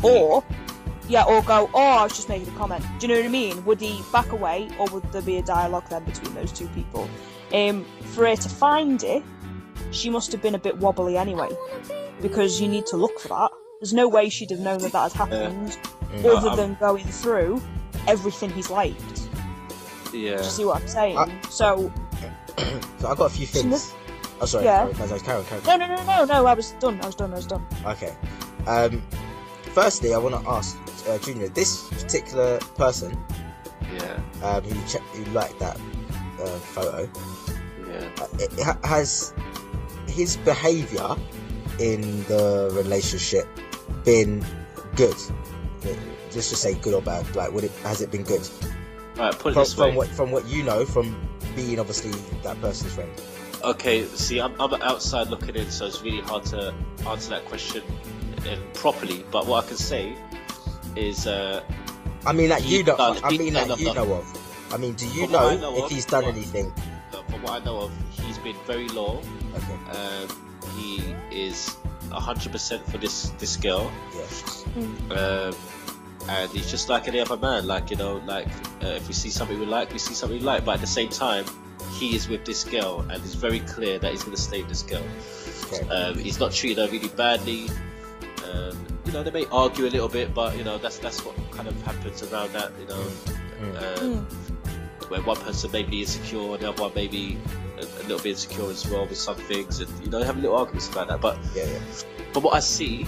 A: go, oh, I was just making a comment. Do you know what I mean? Would he back away, or would there be a dialogue then between those two people? For her to find it, she must have been a bit wobbly anyway, because you need to look for that. There's no way she'd have known that had happened, other than going through everything he's liked.
F: Yeah.
A: Do you see what I'm saying? So
E: I've got a few things. Oh, sorry.
A: Yeah.
E: Carry
A: on. No, I was done.
E: Okay. Firstly, I want to ask, Junior, this particular person, who liked that photo, has his behaviour in the relationship been good? Just to say good or bad, like, has it been good?
F: Right, put it this way.
E: From what you know, from being obviously that person's friend.
F: Okay, see, I'm outside looking in, so it's really hard to answer that question properly. But what I can say is,
E: I mean, that you know. I mean, that you know of. I mean, do you know if he's done anything?
F: From what I know of, he's been very loyal.
E: Okay.
F: He is 100% for this girl.
E: Yeah.
F: And he's just like any other man, like, you know, like, if we see something we like, we see something we like. But at the same time, he is with this girl, and it's very clear that he's going to stay with this girl. Okay. He's not treated her really badly. You know, they may argue a little bit, but, you know, that's what kind of happens around that, you know. Where one person may be insecure, and the other one may be a little bit insecure as well with some things, and, you know, they have little arguments about that. But from what I see,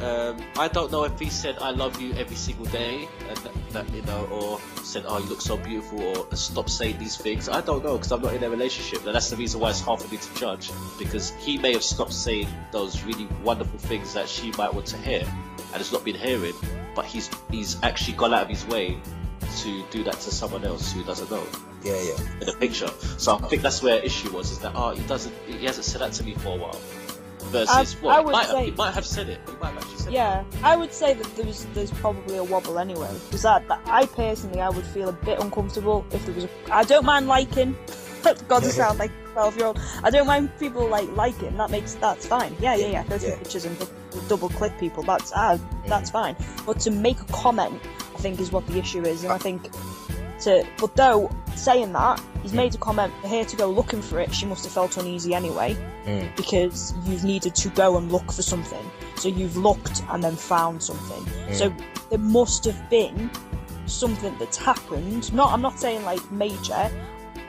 F: I don't know if he said I love you every single day, and that you know, or said, oh, you look so beautiful, or stop saying these things. I don't know, because I'm not in a relationship, and that's the reason why it's hard for me to judge, because he may have stopped saying those really wonderful things that she might want to hear and has not been hearing, but he's actually gone out of his way to do that to someone else who doesn't know. In the picture. So I think that's where the issue was, is that he hasn't said that to me for a while. Versus he might have said it. He might have actually said it. Yeah,
A: I would say that there's probably a wobble anyway. Because I personally, I would feel a bit uncomfortable if there was I don't mind liking. God, I sound like a 12-year-old. I don't mind people liking. That's fine. Yeah. Go through pictures and double click people. That's fine. But to make a comment, I think, is what the issue is, and I think but though saying that, he's made a comment for her to go looking for it. She must have felt uneasy anyway, because you've needed to go and look for something. So you've looked and then found something. So there must have been something that's happened. I'm not saying like major.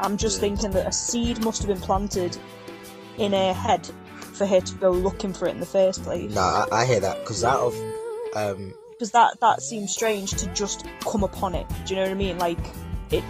A: I'm just thinking that a seed must have been planted in her head for her to go looking for it in the first place.
E: No, I hear that, because out of
A: because that seems strange to just come upon it. Do you know what I mean? Like I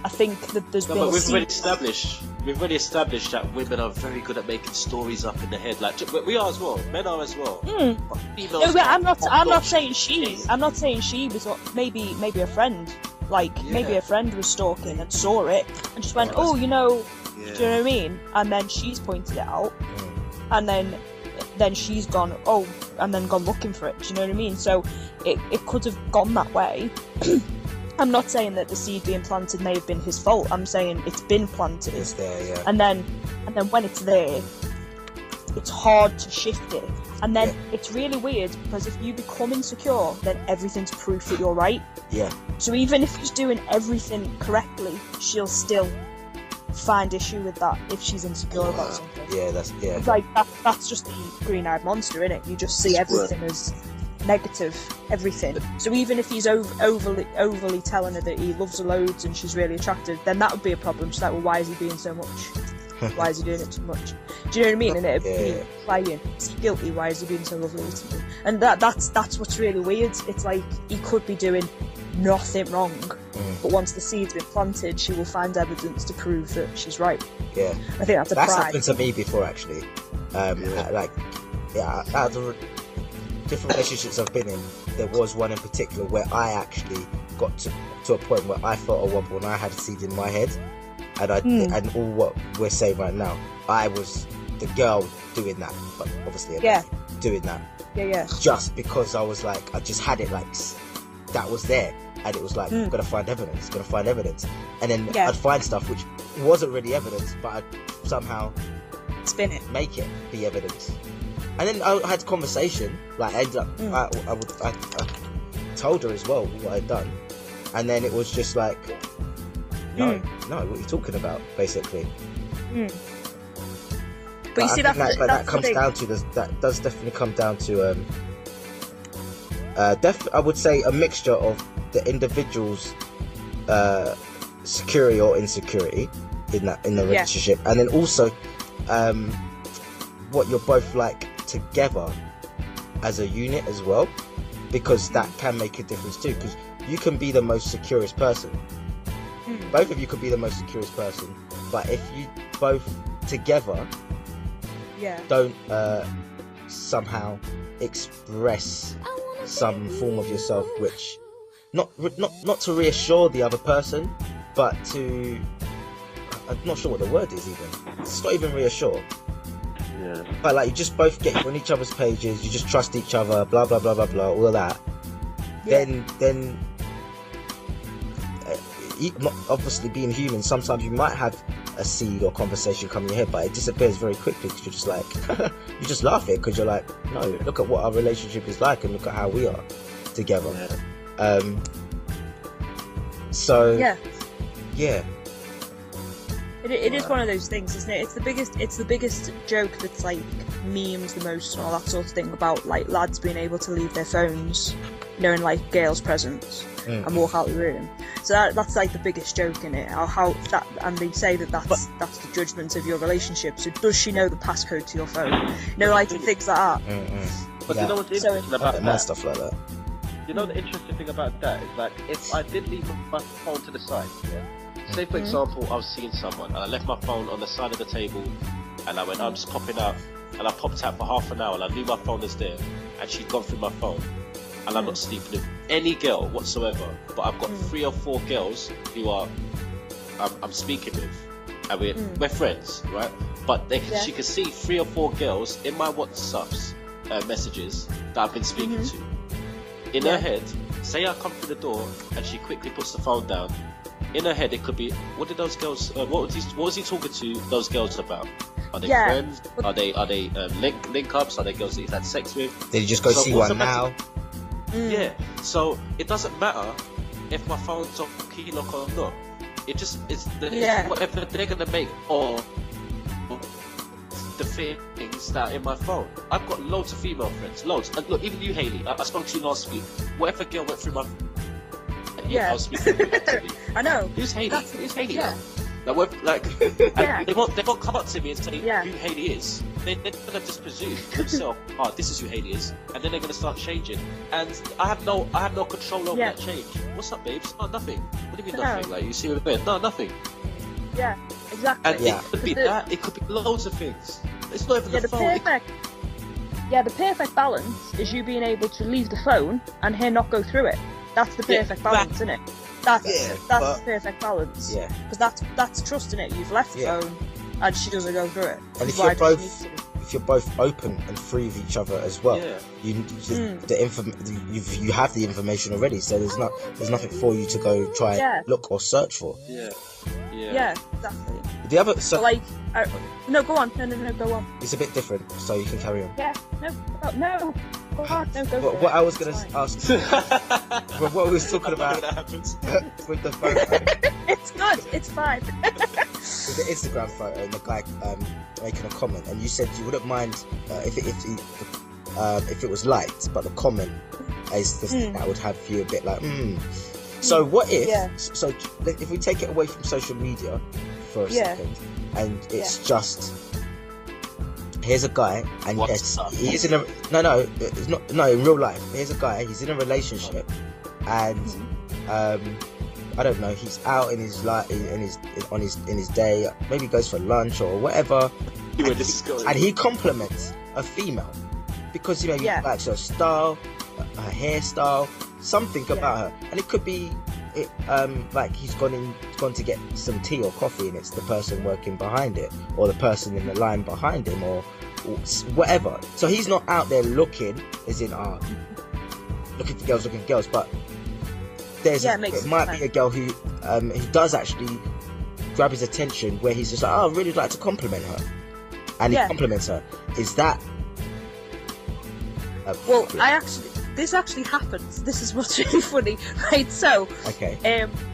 A: think that there's been.
F: But we've already established that women are very good at making stories up in the head. Like we are as well. Men are as well.
A: I'm not saying she. I'm not saying she was. Maybe a friend. Maybe a friend was stalking and saw it and just went, oh, you know. Do you know what I mean? And then she's pointed it out, and then she's gone, oh, and then gone looking for it. Do you know what I mean? So it could have gone that way. I'm not saying that the seed being planted may have been his fault. I'm saying it's been planted.
E: It's there, yeah.
A: And then when it's there, it's hard to shift it. And then it's really weird because if you become insecure, then everything's proof that you're right.
E: Yeah.
A: So even if she's doing everything correctly, she'll still find issue with that if she's insecure about something.
E: Yeah,
A: It's like that's just the green-eyed monster, innit? You just see everything as negative, everything. So even if he's overly telling her that he loves her loads and she's really attractive, then that would be a problem. She's like, well, why is he being so much? Why is he doing it too much? Do you know what I mean? And it'd be playing. Is he guilty? Why is he being so lovely to me? And that's what's really weird. It's like he could be doing nothing wrong, but once the seed's been planted, she will find evidence to prove that she's right.
E: Yeah,
A: I think that's
E: that's
A: pride.
E: happened to me before, actually. Out of the different relationships I've been in, there was one in particular where I actually got to a point where I felt a wobble and I had a seed in my head, and and all what we're saying right now, I was the girl doing that, but obviously doing that.
A: Yeah.
E: Just because I was like, I just had it like that was there. And it was like, gotta find evidence. And then I'd find stuff which wasn't really evidence, but I'd somehow
A: spin it,
E: make it be evidence. And then I had a conversation, like I ended up, I told her as well what I'd done. And then it was just like, no, what are you talking about, basically?
A: But you see,
E: that comes down to, that does definitely come down to, I would say a mixture of the individual's security or insecurity in the relationship, and then also what you're both like together as a unit as well, because that can make a difference too. Because you can be the most securest person, both of you could be the most securest person, but if you both together don't somehow express some form of yourself, which not to reassure the other person, but to, I'm not sure what the word is even. It's not even reassure.
G: Yeah.
E: But like, you just both get on each other's pages, you just trust each other, blah blah blah blah blah, all of that. Then obviously being human, sometimes you might have a seed or conversation come in your head, but it disappears very quickly because you're just like, you just laugh at it because you're like, no, look at what our relationship is like and look at how we are together.
A: It is one of those things, isn't it? It's the biggest joke that's like memes the most and all that sort of thing, about like lads being able to leave their phones, in like girls' presence and walk out the room. So that's like the biggest joke in it. And they say that's the judgment of your relationship. So does she know the passcode to your phone? Like things like that.
G: But you know what's interesting about that?
E: Stuff like that.
G: You know the interesting thing about that is, like, if I did leave my phone to the side, say for example I was seeing someone and I left my phone on the side of the table and I went, I'm just popping out, and I popped out for half an hour and I knew my phone was there and she'd gone through my phone, and I'm not sleeping with any girl whatsoever, but I've got 3 or 4 girls who I'm speaking with, and we're friends, right? But she can see 3 or 4 girls in my WhatsApp's messages that I've been speaking to. In her head, say I come through the door and she quickly puts the phone down. In her head, it could be, what did those girls? What was he talking to those girls about? Are they friends? Are they link ups? Are they girls that he's had sex with?
E: Did you just go see one now?
G: Yeah. So it doesn't matter if my phone's on key lock or not. It's whatever they're gonna make or the things that are in my phone. I've got loads of female friends, loads. And look, even you, Hayley, I spoke to you last week. Whatever girl went through my I was speaking to me.
A: I know.
G: Who's Hayley? Who's Hayley? Like, they won't come up to me and say who Hayley is. They're gonna just presume themselves, this is who Hayley is, and then they're gonna start changing. And I have no control over that change. What's up, babes? Oh, nothing. What do you mean nothing? Like, you see what I'm saying? No, nothing.
A: Yeah, exactly.
G: And it could be that. It could be loads of things. It's not even the phone.
A: The perfect balance is you being able to leave the phone and her not go through it. That's the perfect balance, isn't it? That's the perfect balance. Yeah. Because that's trusting it. You've left the phone and she doesn't go through it.
E: And if you're both open and free with each other as well, you have the information already, so there's nothing for you to go try and look or search for.
A: Yeah, exactly.
E: The other
A: No, go on. No, go on.
E: It's a bit different, so you can carry on.
A: Yeah. No. Go on. No, go for it.
E: What I was gonna
A: It's fine.
E: ask, what we was talking about with the photo,
A: It's good. It's fine.
E: with the Instagram photo, and the guy making a comment, and you said you wouldn't mind if it was liked, but the comment is the thing that would have you a bit like, So what if?
A: Yeah.
E: So if we take it away from social media for a second, and it's just here's a guy, and yes, he's in a it's not in real life. Here's a guy, he's in a relationship, and I don't know, he's out in his life, in his day, maybe he goes for lunch or whatever, and he compliments a female because he likes her style, her hairstyle, something about her, and it could be like he's gone to get some tea or coffee, and it's the person working behind it, or the person in the line behind him, or whatever. So he's not out there looking, as in looking for girls, but it might be a girl who does actually grab his attention, where he's just like, oh, I really like to compliment her, and he compliments her. Is that
A: well, this actually happens. This is what's really funny, right? So,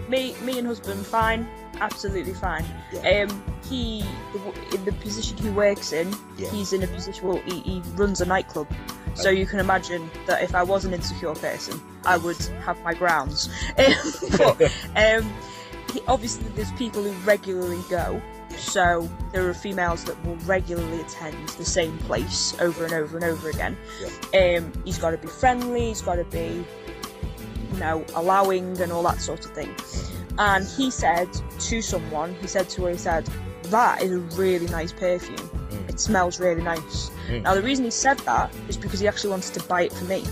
A: me and husband, fine, absolutely fine.
E: Yeah.
A: He, in the position he works in, he's in a position. Well, he runs a nightclub, so you can imagine that if I was an insecure person, I would have my grounds. But obviously, there's people who regularly go. So there are females that will regularly attend the same place over and over and over again. He's got to be friendly, he's got to be, allowing and all that sort of thing. And he said to her, that is a really nice perfume. It smells really nice. Now the reason he said that is because he actually wanted to buy it for me.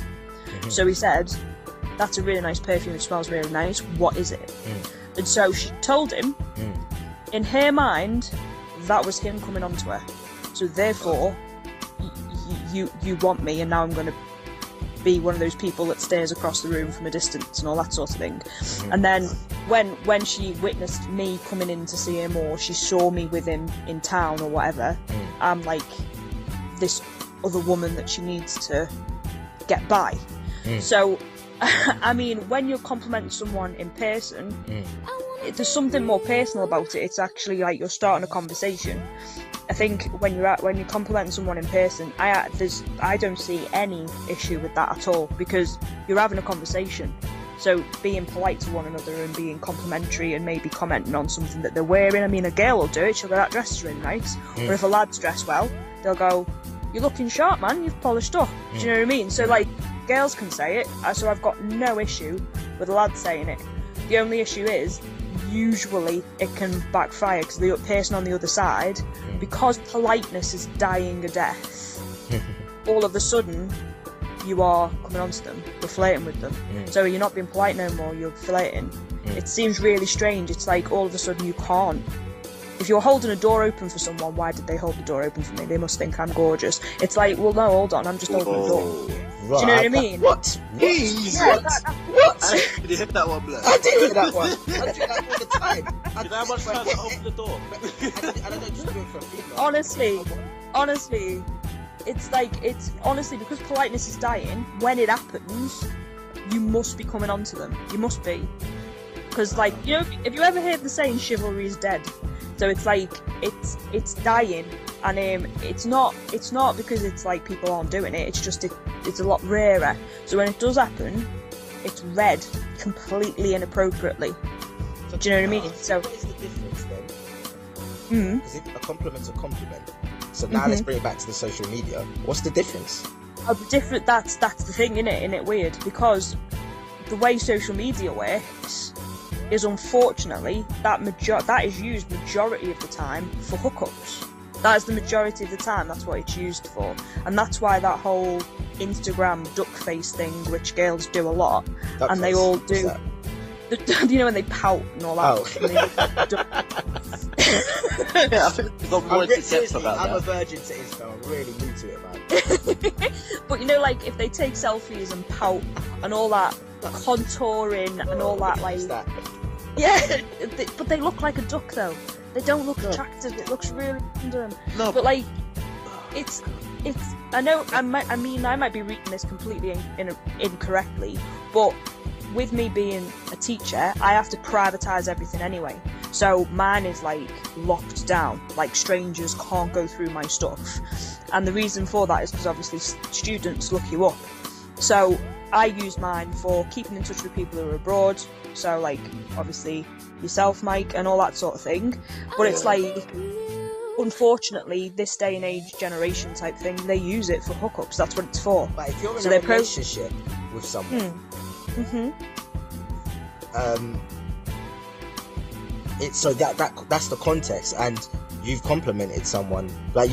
A: So he said, that's a really nice perfume, it smells really nice, what is it? And so she told him, in her mind, that was him coming on to her. So therefore, you want me, and now I'm going to be one of those people that stares across the room from a distance and all that sort of thing. And then when she witnessed me coming in to see him, or she saw me with him in town or whatever, I'm like this other woman that she needs to get by. So, I mean, when you're complimenting someone in person, there's something more personal about it. It's actually like you're starting a conversation. I think when you're complimenting someone in person, I don't see any issue with that at all, because you're having a conversation. So being polite to one another and being complimentary and maybe commenting on something that they're wearing. I mean, a girl will do it. She'll go, that dress is really nice. Or if a lad's dressed well, they'll go, you're looking sharp, man. You've polished up. Do you know what I mean? So like, girls can say it. So I've got no issue with a lad saying it. The only issue is, usually it can backfire, because the person on the other side, because politeness is dying a death, all of a sudden you are coming onto them, you're flirting with them. So you're not being polite no more, you're flirting. It seems really strange. It's like all of a sudden you can't. If you're holding a door open for someone, why did they hold the door open for me? They must think I'm gorgeous. It's like, well, no, hold on, I'm just holding the door. Right. Do you know what I mean?
E: What?
F: Did you hit that one, Blair?
E: I did hit that one. I do that all the time.
G: How much time to open the door?
E: I don't just do it for a female.
A: Honestly, it's honestly, because politeness is dying, when it happens, you must be coming onto them. You must be. Because, like, you know, have you ever heard the saying, chivalry is dead? So it's like, it's dying, and it's not because it's like people aren't doing it, it's just it's a lot rarer. So when it does happen, it's read completely inappropriately.
E: So
A: do you know what I mean? So
E: what is the difference then? Because a compliment's a compliment. So now let's bring it back to the social media. What's the difference?
A: That's the thing, isn't it weird? Because the way social media works is, unfortunately, that is used majority of the time for hookups. That is the majority of the time, that's what it's used for. And that's why that whole Instagram duck face thing, which girls do a lot, duck and face. They all do. You know, when they pout and all that.
G: Yeah, I think we've got more to depth about that.
E: I'm a virgin to Insta, I'm really new to it, man.
A: But you know, like, if they take selfies and pout and all that contouring and all that, like... Yeah, but they look like a duck though. They don't look attractive. It looks really random.
F: No,
A: But like, it's. I know. I might be reading this completely incorrectly, but with me being a teacher, I have to privatize everything anyway. So mine is like locked down. Like strangers can't go through my stuff, and the reason for that is because obviously students look you up. So I use mine for keeping in touch with people who are abroad. So like obviously yourself, Mike, and all that sort of thing. But it's like, unfortunately, this day and age generation type thing, they use it for hookups. That's what it's for.
E: But if you're in a relationship with someone, it's so that's the context, and you've complimented someone, like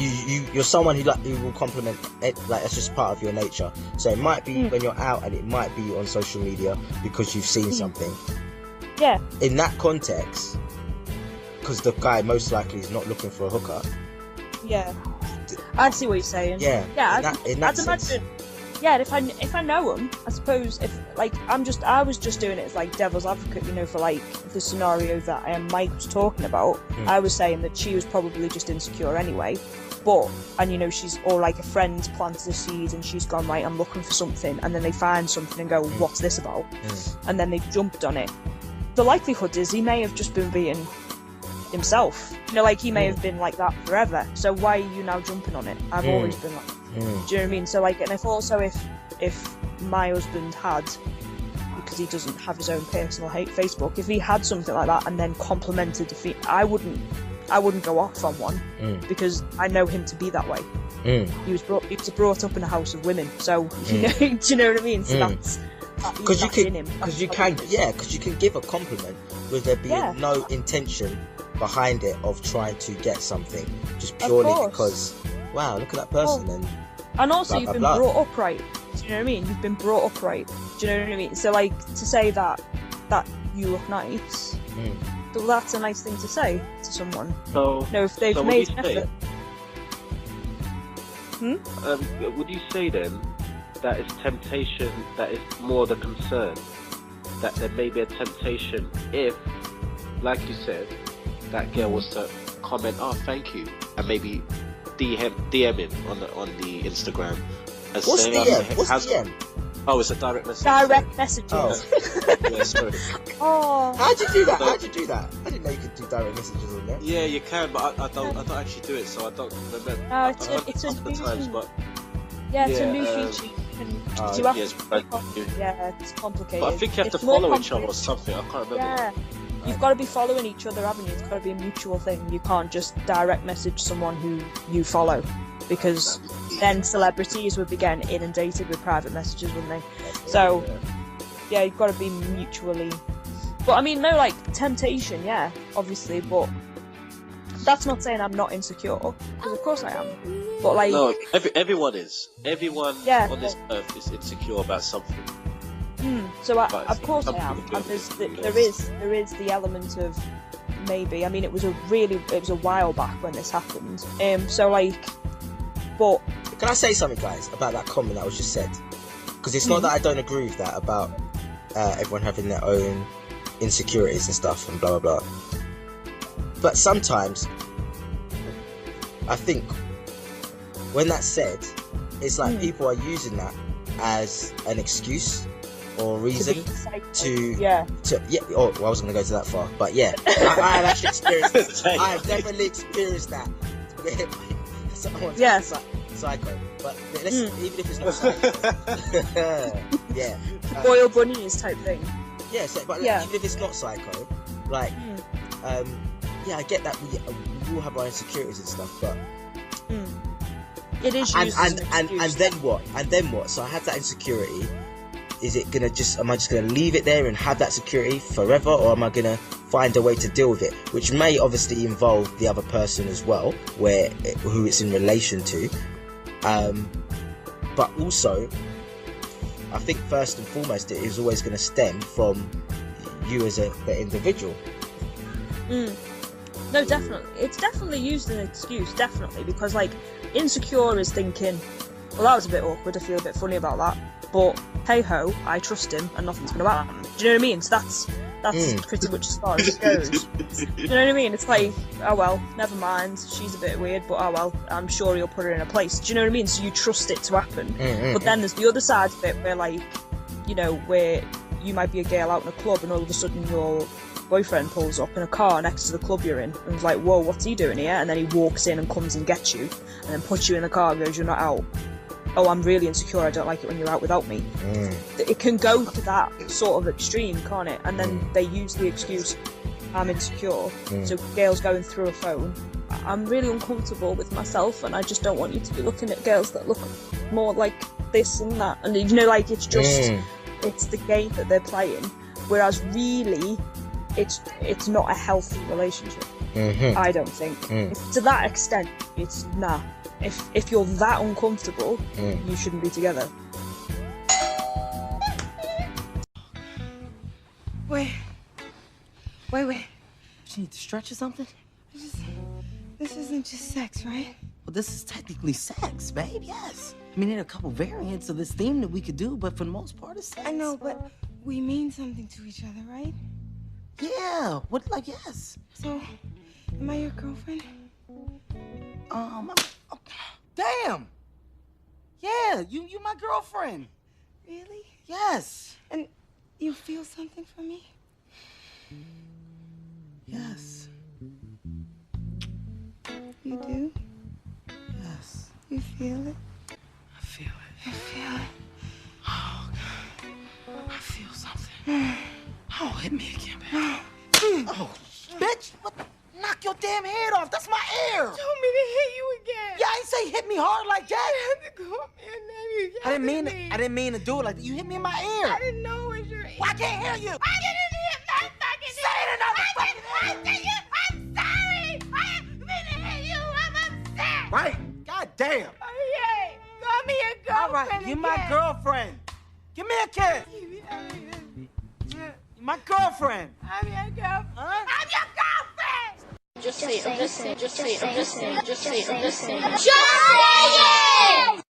E: you're someone who will compliment it, like that's just part of your nature. So it might be when you're out, and it might be on social media because you've seen something.
A: Yeah.
E: In that context, because the guy most likely is not looking for a hooker.
A: Yeah. I see what you're saying.
E: Yeah.
A: Yeah.
E: In that sense.
A: Imagine. Yeah, if I know him, I suppose if like I was just doing it as like devil's advocate, you know, for like the scenario that Mike was talking about. I was saying that she was probably just insecure anyway, and you know, she's, or like a friend planted a seed and she's gone, right, I'm looking for something, and then they find something and go, what's this about? And then they've jumped on it. The likelihood is he may have just been being himself, you know, like he may have been like that forever. So why are you now jumping on it? I've always been like. Do you know what I mean? So like, and if also if my husband had, because he doesn't have his own personal Facebook, if he had something like that and then complimented I wouldn't go off on one because I know him to be that way. He was brought up in a house of women, so you know, do you know what I mean? So that's because you can give a compliment with there being no intention behind it of trying to get something, just purely because, wow, look at that person. And also,
E: blah,
A: you've been
E: blah, blah.
A: brought up right. Do you know what I mean? You've been brought up right. Do you know what I mean? So, like, to say that you look nice, well, that's a nice thing to say to someone.
G: So,
A: if they've made an effort.
G: Would you say then that it's temptation that is more the concern? That there may be a temptation if, like you said, that girl was to comment, "Oh, thank you," and maybe DM him on the Instagram. And
E: What's DM? What's DM?
G: Oh, it's a direct message.
A: Direct messages.
E: Oh.
G: Yeah, sorry.
A: Oh.
E: How'd you do that? I didn't know you could do direct messages on there.
G: Yeah, you can, but I don't actually do it, so I don't remember.
A: No, it's a
G: couple of times, but
A: it's a new feature. It's complicated.
G: But I think you have to follow each other or something. I can't remember.
A: Yeah. You've got to be following each other, haven't you? It's got to be a mutual thing. You can't just direct message someone who you follow, because then celebrities would be getting inundated with private messages, wouldn't they? So, yeah, you've got to be mutually. But I mean, no, like, temptation, yeah, obviously, but that's not saying I'm not insecure, because of course I am. But like,
G: no, everyone is. Everyone on this earth is insecure about something.
A: So of course I am, and there is the element of maybe. I mean, it was a while back when this happened. So like, but
E: can I say something, guys, about that comment that was just said? Because it's not that I don't agree with that about everyone having their own insecurities and stuff and blah blah blah. But sometimes I think when that's said, it's like people are using that as an excuse or reason to oh, well, I wasn't going to go to that far, but yeah, I have actually experienced that. I have definitely experienced that. Someone's psycho, but listen, even if it's not psycho,
A: Royal Bunnies type thing.
E: Yeah, so, but even if it's not psycho, like, I get that we all have our insecurities and stuff, but
A: it is used as an excuse.
E: And then what? So I have that insecurity. Is it gonna am I just gonna leave it there and have that security forever, or am I gonna find a way to deal with it? Which may obviously involve the other person as well, who it's in relation to. But also, I think first and foremost, it is always gonna stem from you as the individual.
A: No, definitely. It's definitely used as an excuse, definitely, because like insecure is thinking, well, that was a bit awkward. I feel a bit funny about that. But hey ho, I trust him and nothing's going to happen. Do you know what I mean? So that's pretty much as far as it goes. You know what I mean? It's like, oh well, never mind, she's a bit weird, but oh well, I'm sure he'll put her in a place. Do you know what I mean? So you trust it to happen. But then there's the other side of it where, like, you know, where you might be a girl out in a club and all of a sudden your boyfriend pulls up in a car next to the club you're in and is like, whoa, what's he doing here? And then he walks in and comes and gets you and then puts you in the car and goes, you're not out. Oh, I'm really insecure, I don't like it when you're out without me. It can go to that sort of extreme, can't it? And then they use the excuse, I'm insecure. So girls going through a phone, I'm really uncomfortable with myself and I just don't want you to be looking at girls that look more like this and that. And you know, like, it's just, it's the game that they're playing. Whereas really, it's not a healthy relationship. I don't think. If, to that extent, it's nah. If you're that uncomfortable, you shouldn't be together.
D: Wait. She need to stretch or something?
H: This isn't just sex, right?
D: Well, this is technically sex, babe, yes. I mean, there are a couple variants of this theme that we could do, but for the most part, it's sex.
H: I know, but we mean something to each other, right?
D: Yeah, what, like, yes.
H: So, am I your girlfriend?
D: Damn! Yeah, you my girlfriend.
H: Really?
D: Yes.
H: And you feel something for me?
D: Yes.
H: You do?
D: Yes.
H: You feel it?
D: I feel it.
H: You feel it?
D: Oh, God. I feel something. Oh, hit me again, baby. Oh, bitch! What? Knock your damn head off. That's my ear.
H: You told me to hit you again.
D: Yeah, I ain't say hit me hard like that.
H: You had to call me a name. You
D: I didn't
H: me.
D: I didn't mean to do it like that. You hit me in my ear.
H: I didn't know it was your ear.
D: Well, I can't hear you.
C: I didn't hit my fucking
D: Say it another fucking
C: I'm sorry. I didn't hit you. I'm upset.
D: Right. God damn.
H: Oh, yeah. Call me your girlfriend.
D: All right, you're my girlfriend. Give me a kiss. You're my girlfriend.
H: I'm your girlfriend.
D: Huh?
C: I'm your girlfriend.
B: Just say it, just say it, just say it, just say it, just say it, just say it.
C: Just say it.